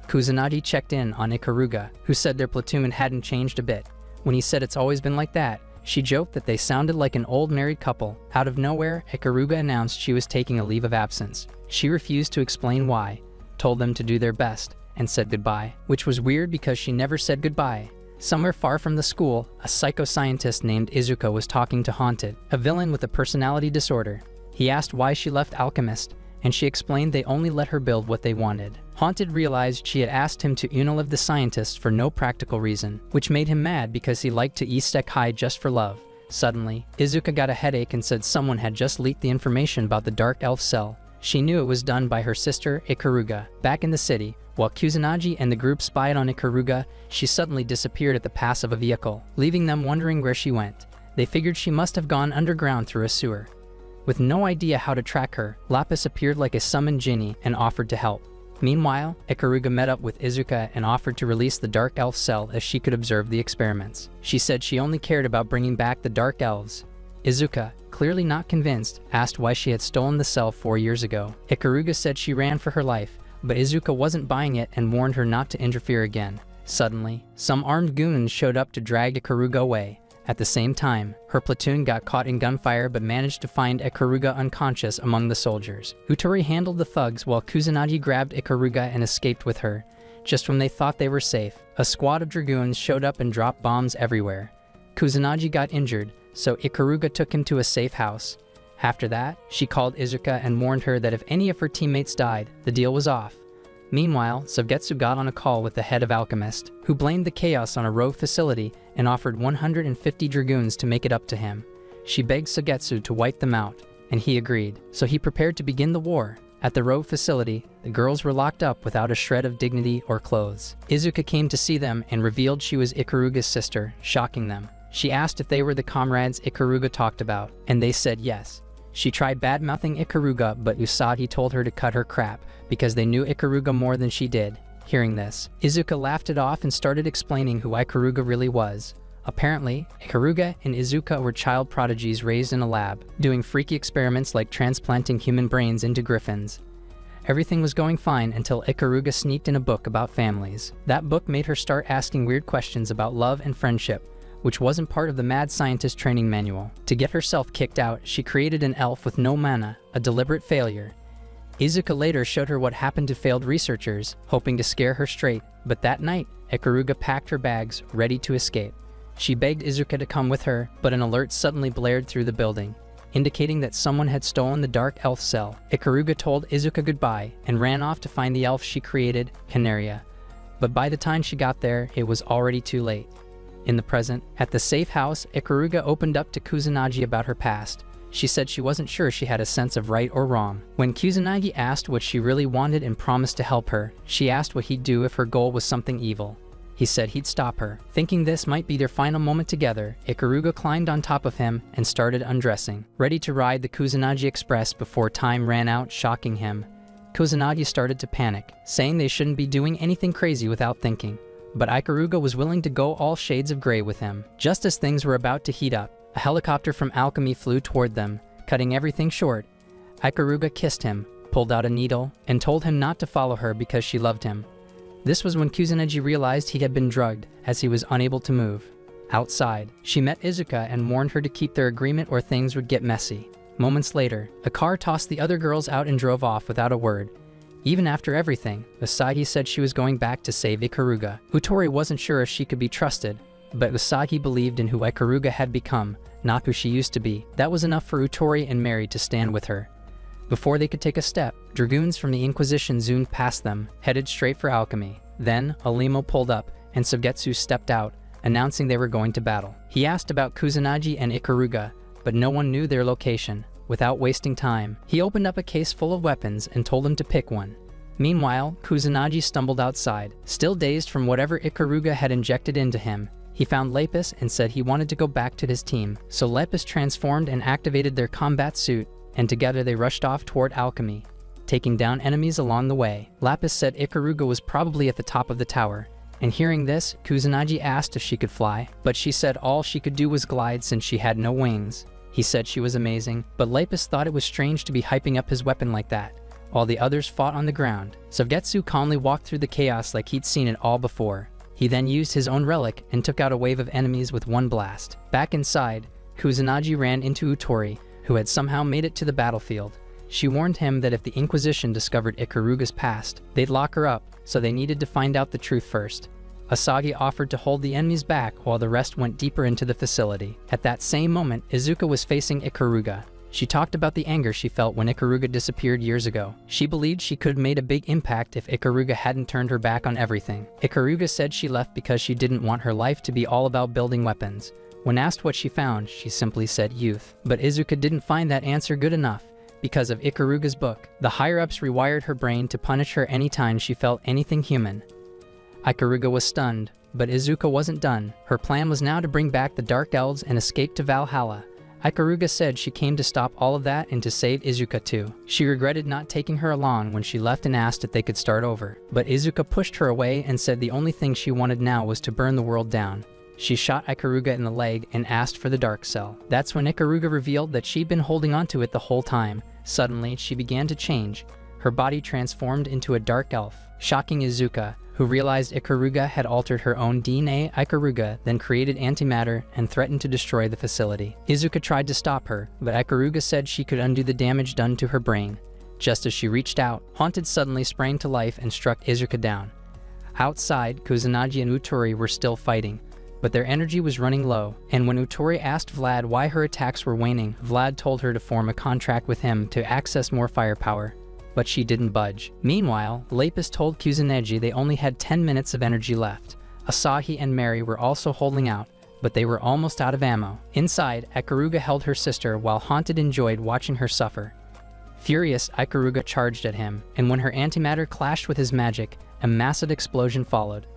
Kusanagi checked in on Ikaruga, who said their platoon hadn't changed a bit. When he said it's always been like that, she joked that they sounded like an old married couple. Out of nowhere, Ikaruga announced she was taking a leave of absence. She refused to explain why, told them to do their best, and said goodbye, which was weird because she never said goodbye. Somewhere far from the school, a psychoscientist named Izuka was talking to Haunted, a villain with a personality disorder. He asked why she left Alchemist, and she explained they only let her build what they wanted. Haunted realized she had asked him to unalive the scientist for no practical reason, which made him mad because he liked to isekai high just for love. Suddenly, Izuka got a headache and said someone had just leaked the information about the Dark Elf Cell. She knew it was done by her sister, Ikaruga. Back in the city, while Kusanagi and the group spied on Ikaruga, she suddenly disappeared at the pass of a vehicle, leaving them wondering where she went. They figured she must have gone underground through a sewer. With no idea how to track her, Lapis appeared like a summoned genie and offered to help. Meanwhile, Ikaruga met up with Izuka and offered to release the Dark Elf Cell as she could observe the experiments. She said she only cared about bringing back the Dark Elves. Izuka, clearly not convinced, asked why she had stolen the cell 4 years ago. Ikaruga said she ran for her life, but Izuka wasn't buying it and warned her not to interfere again. Suddenly, some armed goons showed up to drag Ikaruga away. At the same time, her platoon got caught in gunfire but managed to find Ikaruga unconscious among the soldiers. Uturi handled the thugs while Kusanagi grabbed Ikaruga and escaped with her. Just when they thought they were safe, a squad of dragoons showed up and dropped bombs everywhere. Kusanagi got injured, so Ikaruga took him to a safe house. After that, she called Izuka and warned her that if any of her teammates died, the deal was off. Meanwhile, Sogetsu got on a call with the head of Alchemist, who blamed the chaos on a rogue facility and offered 150 dragoons to make it up to him. She begged Sogetsu to wipe them out, and he agreed, so he prepared to begin the war. At the rogue facility, the girls were locked up without a shred of dignity or clothes. Izuka came to see them and revealed she was Ikaruga's sister, shocking them. She asked if they were the comrades Ikaruga talked about, and they said yes. She tried bad-mouthing Ikaruga, but Usagi told her to cut her crap, because they knew Ikaruga more than she did. Hearing this, Izuka laughed it off and started explaining who Ikaruga really was. Apparently, Ikaruga and Izuka were child prodigies raised in a lab, doing freaky experiments like transplanting human brains into griffins. Everything was going fine until Ikaruga sneaked in a book about families. That book made her start asking weird questions about love and friendship, which wasn't part of the mad scientist training manual. To get herself kicked out, she created an elf with no mana, a deliberate failure. Izuka later showed her what happened to failed researchers, hoping to scare her straight, but that night, Ikaruga packed her bags, ready to escape. She begged Izuka to come with her, but an alert suddenly blared through the building, indicating that someone had stolen the dark elf cell. Ikaruga told Izuka goodbye and ran off to find the elf she created, Canaria. But by the time she got there, it was already too late. In the present, at the safe house, Ikaruga opened up to Kusanagi about her past. She said she wasn't sure she had a sense of right or wrong. When Kusanagi asked what she really wanted and promised to help her, she asked what he'd do if her goal was something evil. He said he'd stop her. Thinking this might be their final moment together, Ikaruga climbed on top of him and started undressing, ready to ride the Kusanagi Express before time ran out, shocking him. Kusanagi started to panic, saying they shouldn't be doing anything crazy without thinking. But Ikaruga was willing to go all shades of gray with him. Just as things were about to heat up, a helicopter from Alchemy flew toward them, cutting everything short. Ikaruga kissed him, pulled out a needle, and told him not to follow her because she loved him. This was when Kusanagi realized he had been drugged, as he was unable to move. Outside, she met Izuka and warned her to keep their agreement or things would get messy. Moments later, a car tossed the other girls out and drove off without a word. Even after everything, Usagi said she was going back to save Ikaruga. Utori wasn't sure if she could be trusted, but Usagi believed in who Ikaruga had become, not who she used to be. That was enough for Utori and Mary to stand with her. Before they could take a step, dragoons from the Inquisition zoomed past them, headed straight for Alchemy. Then, a limo pulled up, and Sugetsu stepped out, announcing they were going to battle. He asked about Kusanagi and Ikaruga, but no one knew their location. Without wasting time, he opened up a case full of weapons and told them to pick one. Meanwhile, Kusanagi stumbled outside. Still dazed from whatever Ikaruga had injected into him, he found Lapis and said he wanted to go back to his team. So Lapis transformed and activated their combat suit, and together they rushed off toward Alchemy, taking down enemies along the way. Lapis said Ikaruga was probably at the top of the tower, and hearing this, Kusanagi asked if she could fly, but she said all she could do was glide since she had no wings. He said she was amazing, but Lapis thought it was strange to be hyping up his weapon like that, while the others fought on the ground. Sugetsu calmly walked through the chaos like he'd seen it all before. He then used his own relic and took out a wave of enemies with one blast. Back inside, Kusanagi ran into Utori, who had somehow made it to the battlefield. She warned him that if the Inquisition discovered Ikaruga's past, they'd lock her up, so they needed to find out the truth first. Asagi offered to hold the enemies back while the rest went deeper into the facility. At that same moment, Izuka was facing Ikaruga. She talked about the anger she felt when Ikaruga disappeared years ago. She believed she could have made a big impact if Ikaruga hadn't turned her back on everything. Ikaruga said she left because she didn't want her life to be all about building weapons. When asked what she found, she simply said youth. But Izuka didn't find that answer good enough. Because of Ikaruga's book, the higher-ups rewired her brain to punish her anytime she felt anything human. Ikaruga was stunned, but Izuka wasn't done. Her plan was now to bring back the Dark Elves and escape to Valhalla. Ikaruga said she came to stop all of that and to save Izuka too. She regretted not taking her along when she left and asked if they could start over. But Izuka pushed her away and said the only thing she wanted now was to burn the world down. She shot Ikaruga in the leg and asked for the Dark Cell. That's when Ikaruga revealed that she'd been holding onto it the whole time. Suddenly, she began to change. Her body transformed into a Dark Elf, shocking Izuka, who realized Ikaruga had altered her own DNA. Ikaruga then created antimatter and threatened to destroy the facility. Izuka tried to stop her, but Ikaruga said she could undo the damage done to her brain. Just as she reached out, Haunted suddenly sprang to life and struck Izuka down. Outside, Kusanagi and Utori were still fighting, but their energy was running low, and when Utori asked Vlad why her attacks were waning, Vlad told her to form a contract with him to access more firepower. But she didn't budge. Meanwhile, Lapis told Kusanagi they only had 10 minutes of energy left. Asahi and Mary were also holding out, but they were almost out of ammo. Inside, Ikaruga held her sister while Haunted enjoyed watching her suffer. Furious, Ikaruga charged at him, and when her antimatter clashed with his magic, a massive explosion followed.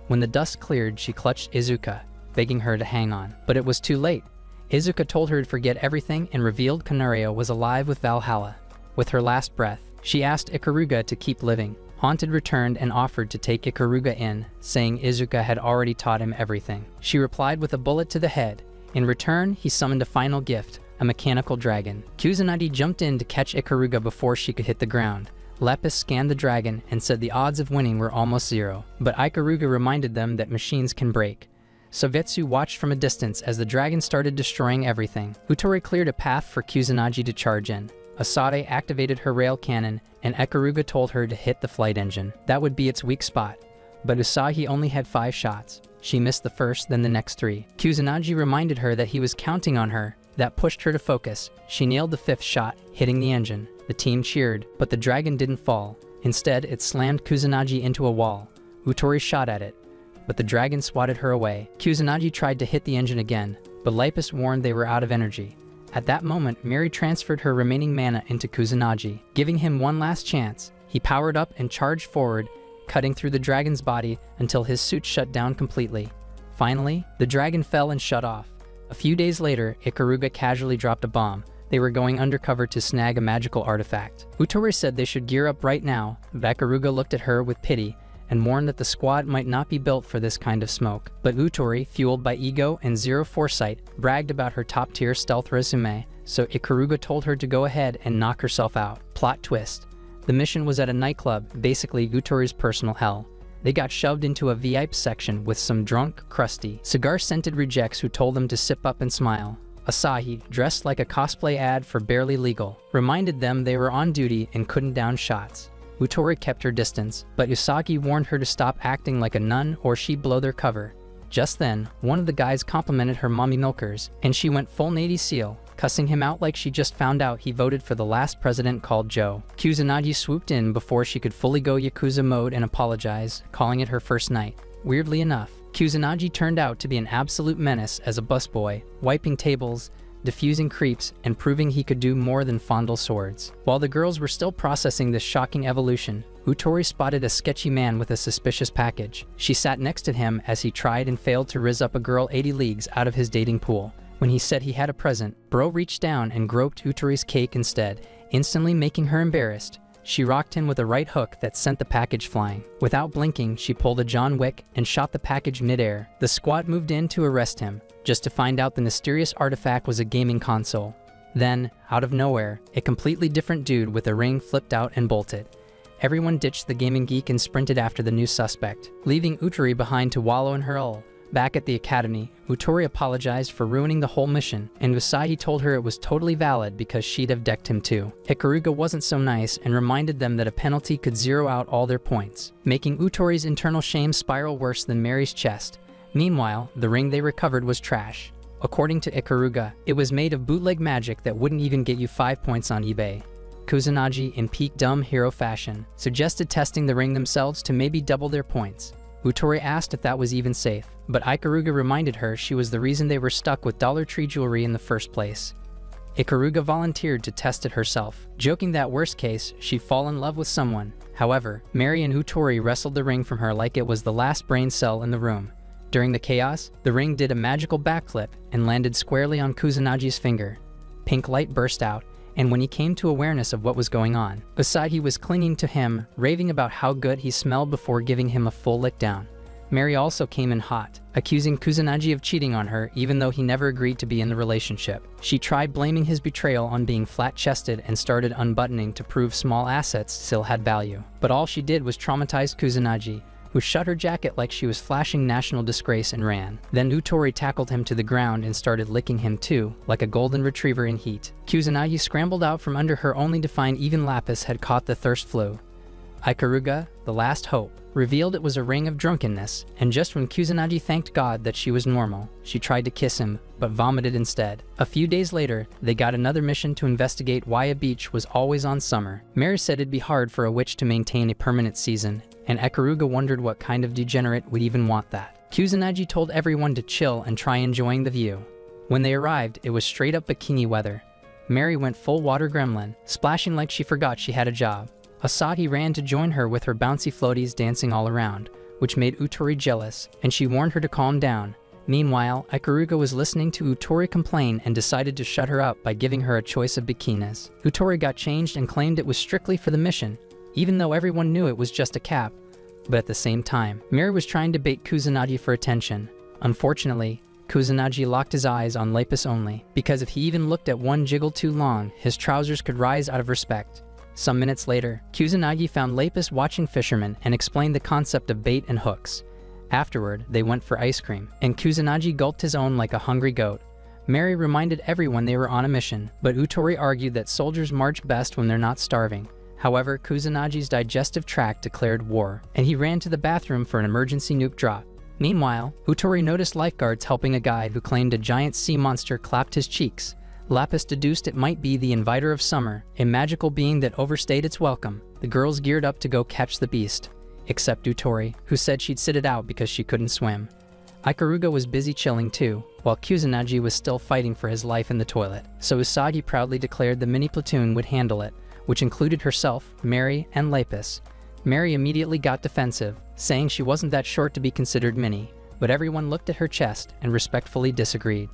When the dust cleared, she clutched Izuka, begging her to hang on. But it was too late. Izuka told her to forget everything and revealed Kanario was alive with Valhalla. With her last breath, she asked Ikaruga to keep living. Haunted returned and offered to take Ikaruga in, saying Izuka had already taught him everything. She replied with a bullet to the head. In return, he summoned a final gift, a mechanical dragon. Kusanagi jumped in to catch Ikaruga before she could hit the ground. Lepus scanned the dragon and said the odds of winning were almost zero, but Ikaruga reminded them that machines can break. Sovetsu watched from a distance as the dragon started destroying everything. Utori cleared a path for Kusanagi to charge in. Asade activated her rail cannon, and Ikaruga told her to hit the flight engine. That would be its weak spot. But Usagi only had 5 shots. She missed the first, then the next 3. Kusanagi reminded her that he was counting on her. That pushed her to focus. She nailed the 5th shot, hitting the engine. The team cheered, but the dragon didn't fall. Instead, it slammed Kusanagi into a wall. Utori shot at it, but the dragon swatted her away. Kusanagi tried to hit the engine again, but Lepus warned they were out of energy. At that moment, Mary transferred her remaining mana into Kusanagi, giving him one last chance. He powered up and charged forward, cutting through the dragon's body until his suit shut down completely. Finally, the dragon fell and shut off. A few days later, Ikaruga casually dropped a bomb. They were going undercover to snag a magical artifact. Utori said they should gear up right now, but Ikaruga looked at her with pity and warned that the squad might not be built for this kind of smoke. But Utori, fueled by ego and zero foresight, bragged about her top-tier stealth resume, so Ikaruga told her to go ahead and knock herself out. Plot twist. The mission was at a nightclub, basically Utori's personal hell. They got shoved into a VIP section with some drunk, crusty, cigar-scented rejects who told them to sip up and smile. Asahi, dressed like a cosplay ad for Barely Legal, reminded them they were on duty and couldn't down shots. Utori kept her distance, but Usagi warned her to stop acting like a nun or she'd blow their cover. Just then, one of the guys complimented her mommy milkers, and she went full Navy SEAL, cussing him out like she just found out he voted for the last president called Joe. Kusanagi swooped in before she could fully go Yakuza mode and apologize, calling it her first night. Weirdly enough, Kusanagi turned out to be an absolute menace as a busboy, wiping tables, diffusing creeps, and proving he could do more than fondle swords. While the girls were still processing this shocking evolution, Utori spotted a sketchy man with a suspicious package. She sat next to him as he tried and failed to rizz up a girl 80 leagues out of his dating pool. When he said he had a present, Bro reached down and groped Utori's cake instead, instantly making her embarrassed. She rocked him with a right hook that sent the package flying. Without blinking, she pulled a John Wick and shot the package midair. The squad moved in to arrest him, just to find out the mysterious artifact was a gaming console. Then, out of nowhere, a completely different dude with a ring flipped out and bolted. Everyone ditched the gaming geek and sprinted after the new suspect, leaving Utori behind to wallow in her hole. Back at the academy, Utori apologized for ruining the whole mission, and Usagi told her it was totally valid because she'd have decked him too. Ikaruga wasn't so nice and reminded them that a penalty could zero out all their points, making Utori's internal shame spiral worse than Mary's chest. Meanwhile, the ring they recovered was trash. According to Ikaruga, it was made of bootleg magic that wouldn't even get you 5 points on eBay. Kusanagi, in peak dumb hero fashion, suggested testing the ring themselves to maybe double their points. Utori asked if that was even safe, but Ikaruga reminded her she was the reason they were stuck with Dollar Tree jewelry in the first place. Ikaruga volunteered to test it herself, joking that worst case, she'd fall in love with someone. However, Mary and Utori wrestled the ring from her like it was the last brain cell in the room. During the chaos, the ring did a magical backflip and landed squarely on Kusanagi's finger. Pink light burst out, and when he came to awareness of what was going on, Usagi was clinging to him, raving about how good he smelled before giving him a full lick down. Mary also came in hot, accusing Kusanagi of cheating on her even though he never agreed to be in the relationship. She tried blaming his betrayal on being flat-chested and started unbuttoning to prove small assets still had value. But all she did was traumatize Kusanagi, who shut her jacket like she was flashing national disgrace and ran. Then Utori tackled him to the ground and started licking him too, like a golden retriever in heat. Kusanagi scrambled out from under her only to find even Lapis had caught the thirst flu. Ikaruga, the last hope, revealed it was a ring of drunkenness, and just when Kusanagi thanked God that she was normal, she tried to kiss him, but vomited instead. A few days later, they got another mission to investigate why a beach was always on summer. Mary said it'd be hard for a witch to maintain a permanent season, and Ikaruga wondered what kind of degenerate would even want that. Kusanagi told everyone to chill and try enjoying the view. When they arrived, it was straight up bikini weather. Mary went full water gremlin, splashing like she forgot she had a job. Asagi ran to join her with her bouncy floaties dancing all around, which made Utori jealous, and she warned her to calm down. Meanwhile, Ikaruga was listening to Utori complain and decided to shut her up by giving her a choice of bikinis. Utori got changed and claimed it was strictly for the mission, even though everyone knew it was just a cap. But at the same time, Miri was trying to bait Kusanagi for attention. Unfortunately, Kusanagi locked his eyes on Lapis only, because if he even looked at one jiggle too long, his trousers could rise out of respect. Some minutes later, Kusanagi found Lapis watching fishermen and explained the concept of bait and hooks. Afterward, they went for ice cream, and Kusanagi gulped his own like a hungry goat. Miri reminded everyone they were on a mission, but Utori argued that soldiers march best when they're not starving. However, Kusanagi's digestive tract declared war, and he ran to the bathroom for an emergency nuke drop. Meanwhile, Utori noticed lifeguards helping a guide who claimed a giant sea monster clapped his cheeks. Lapis deduced it might be the Inviter of Summer, a magical being that overstayed its welcome. The girls geared up to go catch the beast, except Utori, who said she'd sit it out because she couldn't swim. Ikaruga was busy chilling too, while Kusanagi was still fighting for his life in the toilet. So Usagi proudly declared the mini platoon would handle it, which included herself, Miri, and Lapis. Miri immediately got defensive, saying she wasn't that short to be considered mini, but everyone looked at her chest and respectfully disagreed.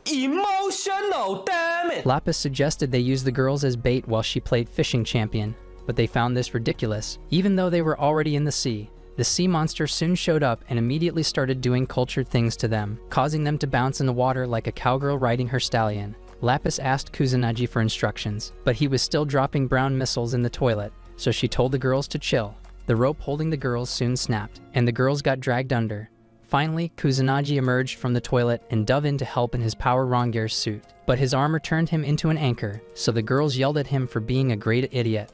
Emotional, damn it! Lapis suggested they use the girls as bait while she played fishing champion, but they found this ridiculous. Even though they were already in the sea monster soon showed up and immediately started doing cultured things to them, causing them to bounce in the water like a cowgirl riding her stallion. Lapis asked Kusanagi for instructions, but he was still dropping brown missiles in the toilet, so she told the girls to chill. The rope holding the girls soon snapped, and the girls got dragged under. Finally, Kusanagi emerged from the toilet and dove in to help in his Power Rongear suit, but his armor turned him into an anchor, so the girls yelled at him for being a great idiot.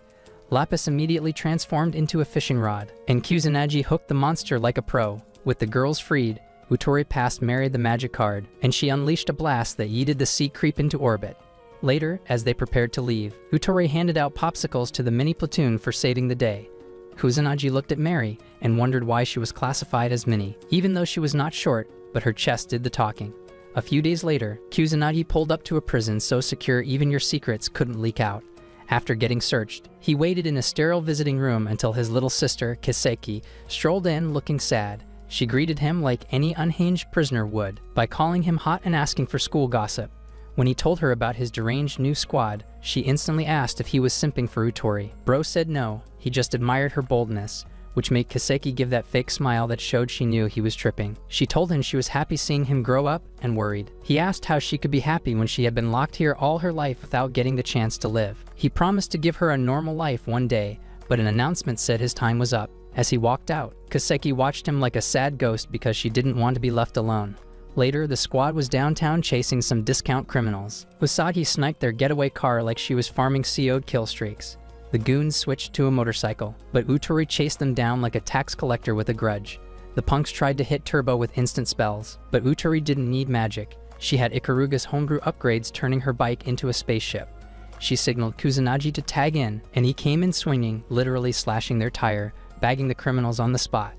Lapis immediately transformed into a fishing rod, and Kusanagi hooked the monster like a pro. With the girls freed, Utori passed Miri the magic card, and she unleashed a blast that yeeted the sea creep into orbit. Later, as they prepared to leave, Utori handed out popsicles to the mini platoon for saving the day. Kusanagi looked at Miri and wondered why she was classified as mini, even though she was not short, but her chest did the talking. A few days later, Kusanagi pulled up to a prison so secure even your secrets couldn't leak out. After getting searched, he waited in a sterile visiting room until his little sister, Kiseki, strolled in looking sad. She greeted him like any unhinged prisoner would, by calling him hot and asking for school gossip. When he told her about his deranged new squad, she instantly asked if he was simping for Utori. Bro said no, he just admired her boldness, which made Kiseki give that fake smile that showed she knew he was tripping. She told him she was happy seeing him grow up and worried. He asked how she could be happy when she had been locked here all her life without getting the chance to live. He promised to give her a normal life one day, but an announcement said his time was up. As he walked out, Kiseki watched him like a sad ghost because she didn't want to be left alone. Later, the squad was downtown chasing some discount criminals. Usagi sniped their getaway car like she was farming CO'd kill streaks. The goons switched to a motorcycle, but Utori chased them down like a tax collector with a grudge. The punks tried to hit Turbo with instant spells, but Utori didn't need magic. She had Ikaruga's homebrew upgrades turning her bike into a spaceship. She signaled Kusanagi to tag in, and he came in swinging, literally slashing their tire, bagging the criminals on the spot.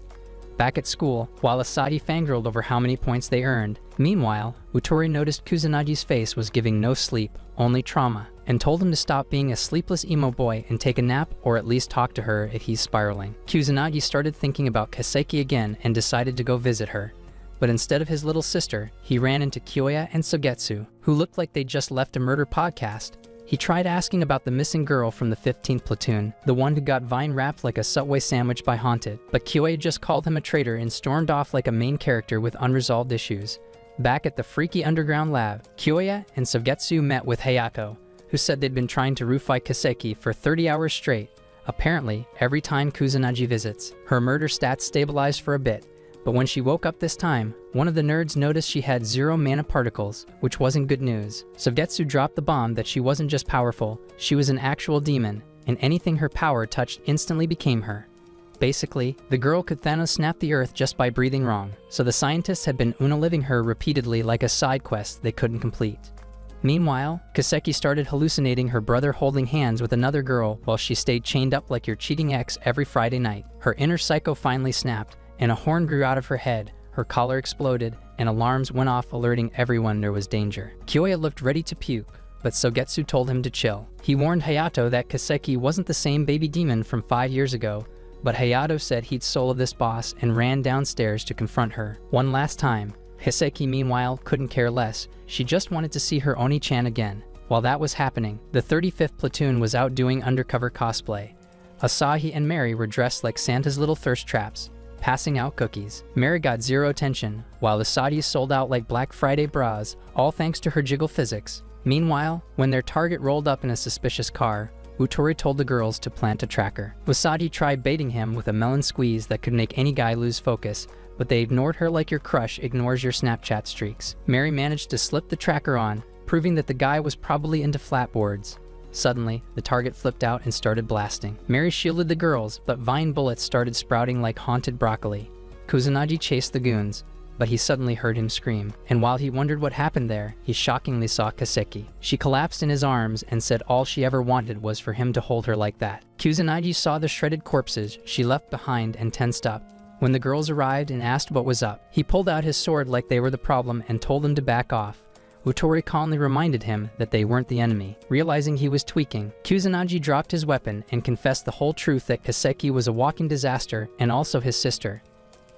Back at school, while Asadi fangirled over how many points they earned, meanwhile, Utori noticed Kusanagi's face was giving no sleep, only trauma, and told him to stop being a sleepless emo boy and take a nap or at least talk to her if he's spiraling. Kusanagi started thinking about Kiseki again and decided to go visit her. But instead of his little sister, he ran into Kyoya and Sogetsu, who looked like they'd just left a murder podcast. He tried asking about the missing girl from the 15th platoon, the one who got vine wrapped like a Subway sandwich by Haunted, but Kyoya just called him a traitor and stormed off like a main character with unresolved issues. Back at the freaky underground lab, Kyoya and Sogetsu met with Hayato, who said they'd been trying to roof-fight Kiseki for 30 hours straight. Apparently, every time Kusanagi visits, her murder stats stabilized for a bit, but when she woke up this time, one of the nerds noticed she had 0 mana particles, which wasn't good news. Sogetsu dropped the bomb that she wasn't just powerful, she was an actual demon, and anything her power touched instantly became her. Basically, the girl could Thanos snap the earth just by breathing wrong, so the scientists had been unaliving her repeatedly like a side quest they couldn't complete. Meanwhile, Kiseki started hallucinating her brother holding hands with another girl while she stayed chained up like your cheating ex every Friday night. Her inner psycho finally snapped, and a horn grew out of her head, her collar exploded, and alarms went off alerting everyone there was danger. Kyoya looked ready to puke, but Sogetsu told him to chill. He warned Hayato that Kiseki wasn't the same baby demon from 5 years ago, but Hayato said he'd solo this boss and ran downstairs to confront her. One last time, Hiseki, meanwhile, couldn't care less. She just wanted to see her Oni-chan again. While that was happening, the 35th platoon was out doing undercover cosplay. Asahi and Mary were dressed like Santa's little thirst traps, passing out cookies. Mary got zero attention, while Asahi sold out like Black Friday bras, all thanks to her jiggle physics. Meanwhile, when their target rolled up in a suspicious car, Utori told the girls to plant a tracker. Asahi tried baiting him with a melon squeeze that could make any guy lose focus, but they ignored her like your crush ignores your Snapchat streaks. Mary managed to slip the tracker on, proving that the guy was probably into flatboards. Suddenly, the target flipped out and started blasting. Mary shielded the girls, but vine bullets started sprouting like haunted broccoli. Kusanagi chased the goons, but he suddenly heard him scream. And while he wondered what happened there, he shockingly saw Kaseki. She collapsed in his arms and said all she ever wanted was for him to hold her like that. Kusanagi saw the shredded corpses she left behind and tensed up. When the girls arrived and asked what was up, he pulled out his sword like they were the problem and told them to back off. Utori calmly reminded him that they weren't the enemy. Realizing he was tweaking, Kusanagi dropped his weapon and confessed the whole truth that Kaseki was a walking disaster and also his sister.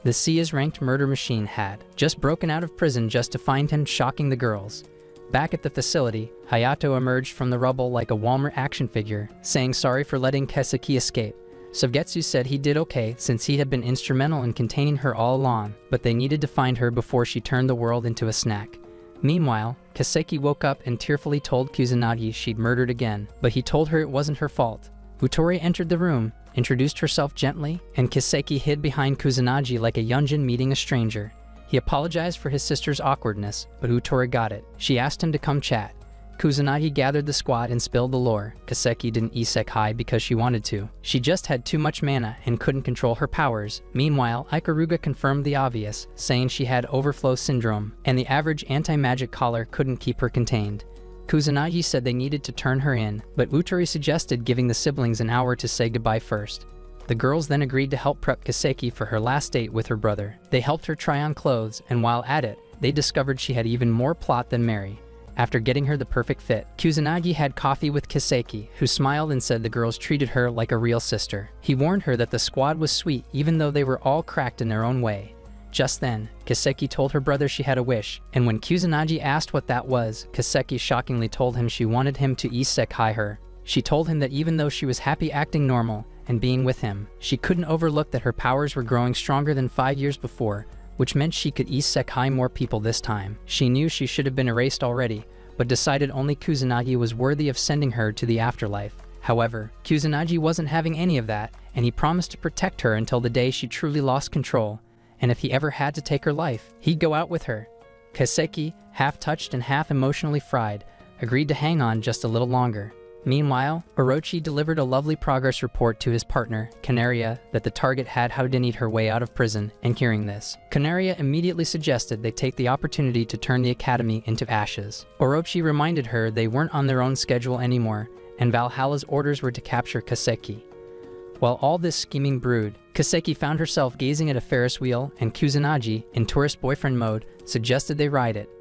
The CS-ranked murder machine had just broken out of prison just to find him shocking the girls. Back at the facility, Hayato emerged from the rubble like a Walmart action figure, saying sorry for letting Kaseki escape. Sugetsu said he did okay since he had been instrumental in containing her all along, but they needed to find her before she turned the world into a snack. Meanwhile, Kaseki woke up and tearfully told Kusanagi she'd murdered again, but he told her it wasn't her fault. Utori entered the room, introduced herself gently, and Kaseki hid behind Kusanagi like a yunjin meeting a stranger. He apologized for his sister's awkwardness, but Utori got it. She asked him to come chat. Kusanagi gathered the squad and spilled the lore. Kaseki didn't isekai because she wanted to. She just had too much mana and couldn't control her powers. Meanwhile, Ikaruga confirmed the obvious, saying she had overflow syndrome, and the average anti-magic collar couldn't keep her contained. Kusanagi said they needed to turn her in, but Utori suggested giving the siblings an hour to say goodbye first. The girls then agreed to help prep Kaseki for her last date with her brother. They helped her try on clothes, and while at it, they discovered she had even more plot than Mary. After getting her the perfect fit, Kusanagi had coffee with Kaseki, who smiled and said the girls treated her like a real sister. He warned her that the squad was sweet even though they were all cracked in their own way. Just then, Kaseki told her brother she had a wish, and when Kusanagi asked what that was, Kaseki shockingly told him she wanted him to isekai her. She told him that even though she was happy acting normal and being with him, she couldn't overlook that her powers were growing stronger than 5 years before, which meant she could isekai more people this time. She knew she should have been erased already, but decided only Kusanagi was worthy of sending her to the afterlife. However, Kusanagi wasn't having any of that, and he promised to protect her until the day she truly lost control, and if he ever had to take her life, he'd go out with her. Kaseki, half touched and half emotionally fried, agreed to hang on just a little longer. Meanwhile, Orochi delivered a lovely progress report to his partner, Canaria, that the target had houdinied her way out of prison, and hearing this, Canaria immediately suggested they take the opportunity to turn the academy into ashes. Orochi reminded her they weren't on their own schedule anymore, and Valhalla's orders were to capture Kaseki. While all this scheming brewed, Kaseki found herself gazing at a Ferris wheel, and Kusanagi, in tourist boyfriend mode, suggested they ride it.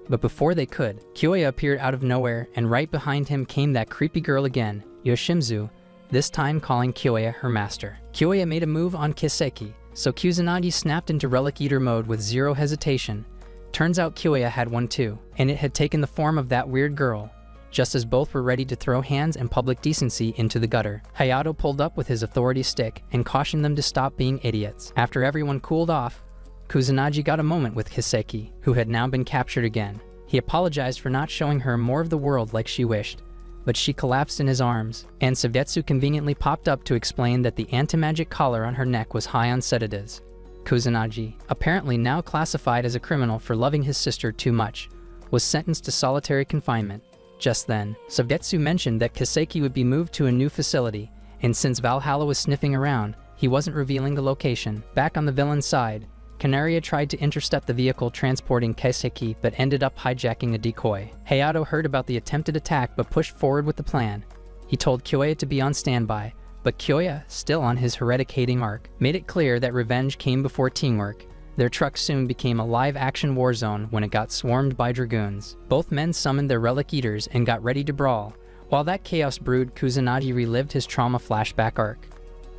But before they could, Kyoya appeared out of nowhere, and right behind him came that creepy girl again, Yoshimizu, this time calling Kyoya her master. Kyoya made a move on Kaseki, so Kusanagi snapped into Relic Eater mode with zero hesitation. Turns out Kyoya had one too, and it had taken the form of that weird girl. Just as both were ready to throw hands and public decency into the gutter, Hayato pulled up with his authority stick and cautioned them to stop being idiots. After everyone cooled off, Kusanagi got a moment with Kaseki, who had now been captured again. He apologized for not showing her more of the world like she wished, but she collapsed in his arms, and Sugetsu conveniently popped up to explain that the anti-magic collar on her neck was high on sedatives. Kusanagi, apparently now classified as a criminal for loving his sister too much, was sentenced to solitary confinement. Just then, Sugetsu mentioned that Kaseki would be moved to a new facility, and since Valhalla was sniffing around, he wasn't revealing the location. Back on the villain's side, Canaria tried to intercept the vehicle transporting Kaseki but ended up hijacking a decoy. Hayato heard about the attempted attack but pushed forward with the plan. He told Kyoya to be on standby, but Kyoya, still on his heretic hating arc, made it clear that revenge came before teamwork. Their truck soon became a live-action war zone when it got swarmed by dragoons. Both men summoned their relic eaters and got ready to brawl. While that chaos brewed, Kusanagi relived his trauma flashback arc.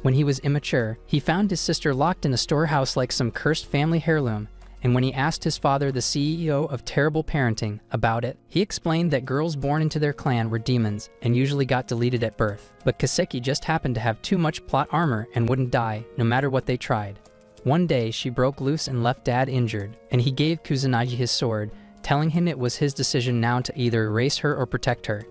When he was immature, he found his sister locked in a storehouse like some cursed family heirloom, and when he asked his father, the CEO of Terrible Parenting, about it, he explained that girls born into their clan were demons and usually got deleted at birth. But Kaseki just happened to have too much plot armor and wouldn't die, no matter what they tried. One day, she broke loose and left Dad injured, and he gave Kusanagi his sword, telling him it was his decision now to either erase her or protect her.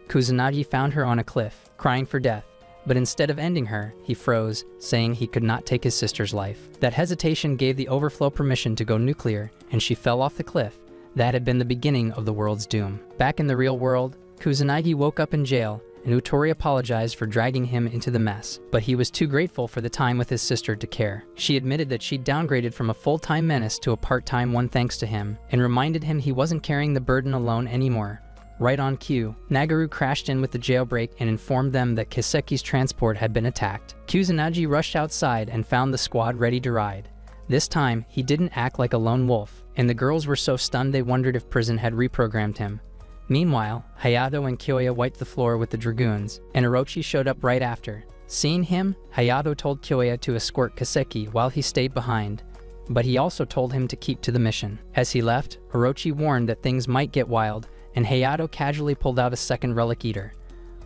Kusanagi found her on a cliff, crying for death, but instead of ending her, he froze, saying he could not take his sister's life. That hesitation gave the overflow permission to go nuclear, and she fell off the cliff. That had been the beginning of the world's doom. Back in the real world, Kusanagi woke up in jail, and Utori apologized for dragging him into the mess, but he was too grateful for the time with his sister to care. She admitted that she'd downgraded from a full-time menace to a part-time one thanks to him, and reminded him he wasn't carrying the burden alone anymore. Right on cue, Nagaru crashed in with the jailbreak and informed them that Kiseki's transport had been attacked. Kusanagi rushed outside and found the squad ready to ride. This time, he didn't act like a lone wolf, and the girls were so stunned they wondered if prison had reprogrammed him. Meanwhile, Hayato and Kyoya wiped the floor with the dragoons, and Orochi showed up right after. Seeing him, Hayato told Kyoya to escort Kaseki while he stayed behind, but he also told him to keep to the mission. As he left, Orochi warned that things might get wild, and Hayato casually pulled out a second relic eater.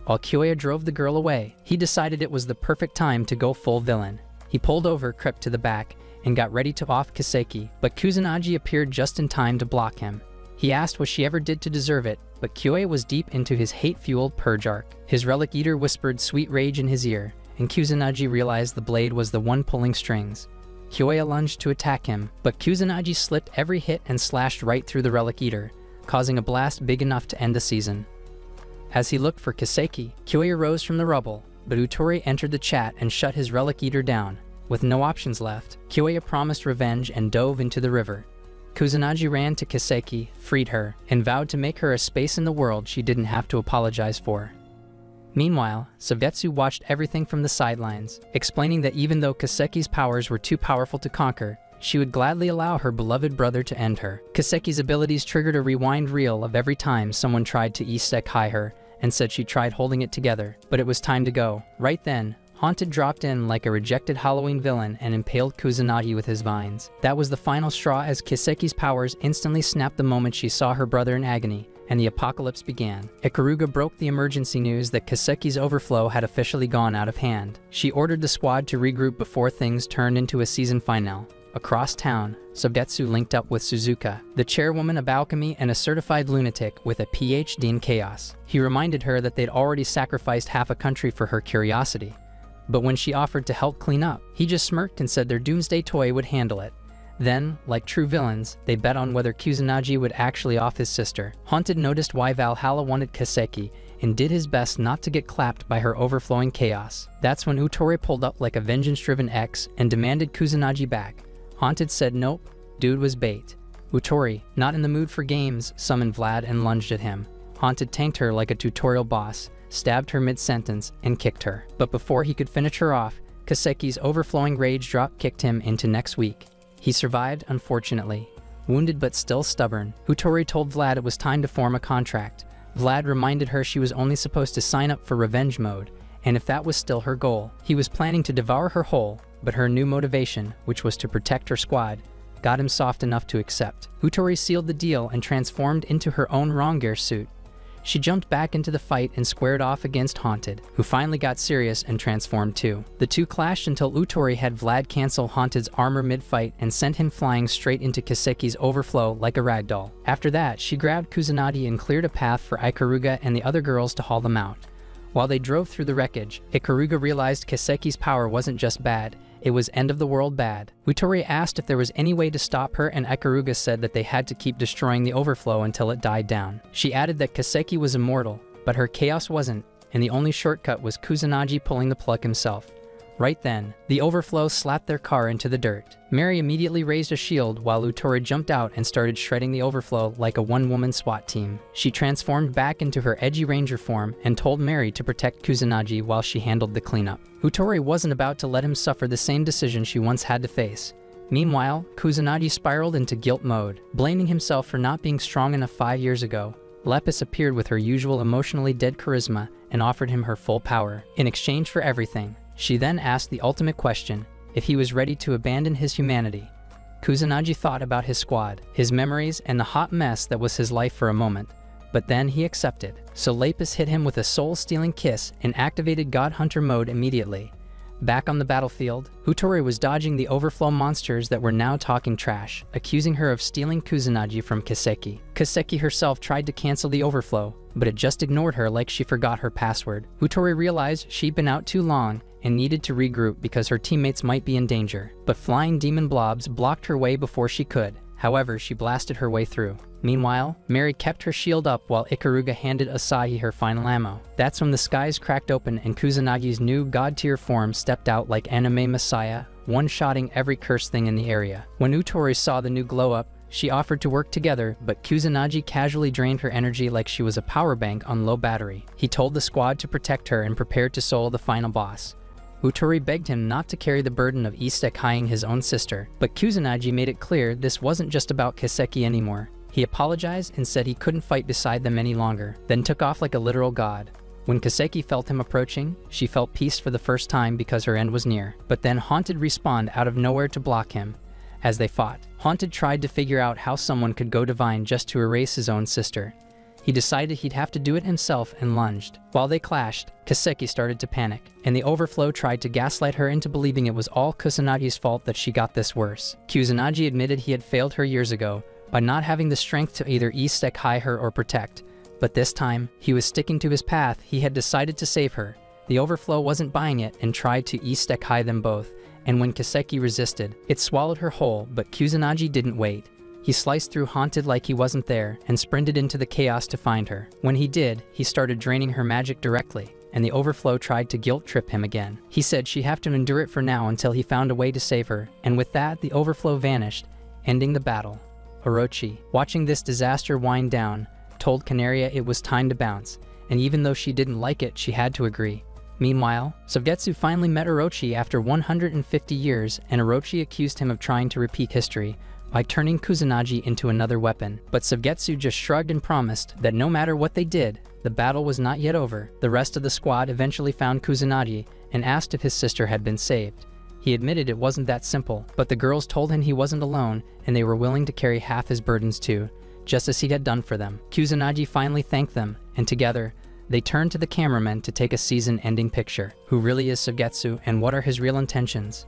While Kyoya drove the girl away, he decided it was the perfect time to go full villain. He pulled over, crept to the back, and got ready to off Kaseki, but Kusanagi appeared just in time to block him. He asked what she ever did to deserve it, but Kyoya was deep into his hate-fueled purge arc. His relic eater whispered sweet rage in his ear, and Kusanagi realized the blade was the one pulling strings. Kyoya lunged to attack him, but Kusanagi slipped every hit and slashed right through the relic eater, causing a blast big enough to end the season. As he looked for Kaseki, Kyoya rose from the rubble, but Utori entered the chat and shut his relic eater down. With no options left, Kyoya promised revenge and dove into the river. Kusanagi ran to Kaseki, freed her, and vowed to make her a space in the world she didn't have to apologize for. Meanwhile, Savetsu watched everything from the sidelines, explaining that even though Kaseki's powers were too powerful to conquer, she would gladly allow her beloved brother to end her. Kaseki's abilities triggered a rewind reel of every time someone tried to isekai her, and said she tried holding it together, but it was time to go. Right then, Haunted dropped in like a rejected Halloween villain and impaled Kusanagi with his vines. That was the final straw, as Kaseki's powers instantly snapped the moment she saw her brother in agony, and the apocalypse began. Ikaruga broke the emergency news that Kaseki's overflow had officially gone out of hand. She ordered the squad to regroup before things turned into a season finale. Across town, Sogetsu linked up with Suzuka, the chairwoman of alchemy and a certified lunatic with a PhD in chaos. He reminded her that they'd already sacrificed half a country for her curiosity. But when she offered to help clean up, he just smirked and said their doomsday toy would handle it. Then, like true villains, they bet on whether Kusanagi would actually off his sister. Haunted noticed why Valhalla wanted Kaseki, and did his best not to get clapped by her overflowing chaos. That's when Utori pulled up like a vengeance-driven ex and demanded Kusanagi back. Haunted said nope, dude was bait. Utori, not in the mood for games, summoned Vlad and lunged at him. Haunted tanked her like a tutorial boss, stabbed her mid-sentence, and kicked her. But before he could finish her off, Kaseki's overflowing rage drop kicked him into next week. He survived, unfortunately. Wounded but still stubborn, Utori told Vlad it was time to form a contract. Vlad reminded her she was only supposed to sign up for revenge mode, and if that was still her goal, he was planning to devour her whole, but her new motivation, which was to protect her squad, got him soft enough to accept. Utori sealed the deal and transformed into her own Rongear suit. She jumped back into the fight and squared off against Haunted, who finally got serious and transformed too. The two clashed until Utori had Vlad cancel Haunted's armor mid-fight and sent him flying straight into Kaseki's overflow like a ragdoll. After that, she grabbed Kusanagi and cleared a path for Ikaruga and the other girls to haul them out. While they drove through the wreckage, Ikaruga realized Kaseki's power wasn't just bad, it was end-of-the-world bad. Utori asked if there was any way to stop her, and Ikaruga said that they had to keep destroying the overflow until it died down. She added that Kaseki was immortal, but her chaos wasn't, and the only shortcut was Kusanagi pulling the plug himself. Right then, the overflow slapped their car into the dirt. Mary immediately raised a shield while Utori jumped out and started shredding the overflow like a one-woman SWAT team. She transformed back into her edgy ranger form and told Mary to protect Kusanagi while she handled the cleanup. Utori wasn't about to let him suffer the same decision she once had to face. Meanwhile, Kusanagi spiraled into guilt mode, blaming himself for not being strong enough 5 years ago. Lepis appeared with her usual emotionally dead charisma and offered him her full power. In exchange for everything, she then asked the ultimate question, if he was ready to abandon his humanity. Kusanagi thought about his squad, his memories, and the hot mess that was his life for a moment. But then he accepted. So Lapis hit him with a soul-stealing kiss and activated God Hunter mode immediately. Back on the battlefield, Hutori was dodging the overflow monsters that were now talking trash, accusing her of stealing Kusanagi from Kiseki. Kiseki herself tried to cancel the overflow, but it just ignored her like she forgot her password. Hutori realized she'd been out too long and needed to regroup because her teammates might be in danger. But flying demon blobs blocked her way before she could. However, she blasted her way through. Meanwhile, Mary kept her shield up while Ikaruga handed Asahi her final ammo. That's when the skies cracked open and Kusanagi's new god-tier form stepped out like anime messiah, one-shotting every cursed thing in the area. When Utori saw the new glow-up, she offered to work together, but Kusanagi casually drained her energy like she was a power bank on low battery. He told the squad to protect her and prepared to solo the final boss. Utori begged him not to carry the burden of isekaiing his own sister, but Kusanagi made it clear this wasn't just about Kiseki anymore. He apologized and said he couldn't fight beside them any longer, then took off like a literal god. When Kiseki felt him approaching, she felt peace for the first time because her end was near. But then Haunted respawned out of nowhere to block him. As they fought, Haunted tried to figure out how someone could go divine just to erase his own sister. He decided he'd have to do it himself and lunged. While they clashed, Kiseki started to panic, and the overflow tried to gaslight her into believing it was all Kusanagi's fault that she got this worse. Kusanagi admitted he had failed her years ago by not having the strength to either isekai her or protect, but this time, he was sticking to his path. He had decided to save her. The overflow wasn't buying it and tried to isekai them both, and when Kiseki resisted, it swallowed her whole, but Kusanagi didn't wait. He sliced through Haunted like he wasn't there and sprinted into the chaos to find her. When he did, he started draining her magic directly, and the overflow tried to guilt trip him again. He said she'd have to endure it for now until he found a way to save her, and with that, the overflow vanished, ending the battle. Orochi, watching this disaster wind down, told Canaria it was time to bounce, and even though she didn't like it, she had to agree. Meanwhile, Sugetsu finally met Orochi after 150 years, and Orochi accused him of trying to repeat history by turning Kusanagi into another weapon. But Sugetsu just shrugged and promised that no matter what they did, the battle was not yet over. The rest of the squad eventually found Kusanagi and asked if his sister had been saved. He admitted it wasn't that simple, but the girls told him he wasn't alone and they were willing to carry half his burdens too, just as he had done for them. Kusanagi finally thanked them, and together, they turned to the cameraman to take a season-ending picture. Who really is Sugetsu and what are his real intentions?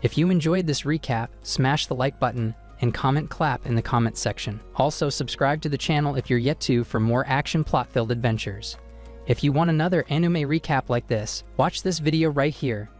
If you enjoyed this recap, smash the like button and comment clap in the comment section. Also subscribe to the channel if you're yet to for more action plot-filled adventures. If you want another anime recap like this, watch this video right here.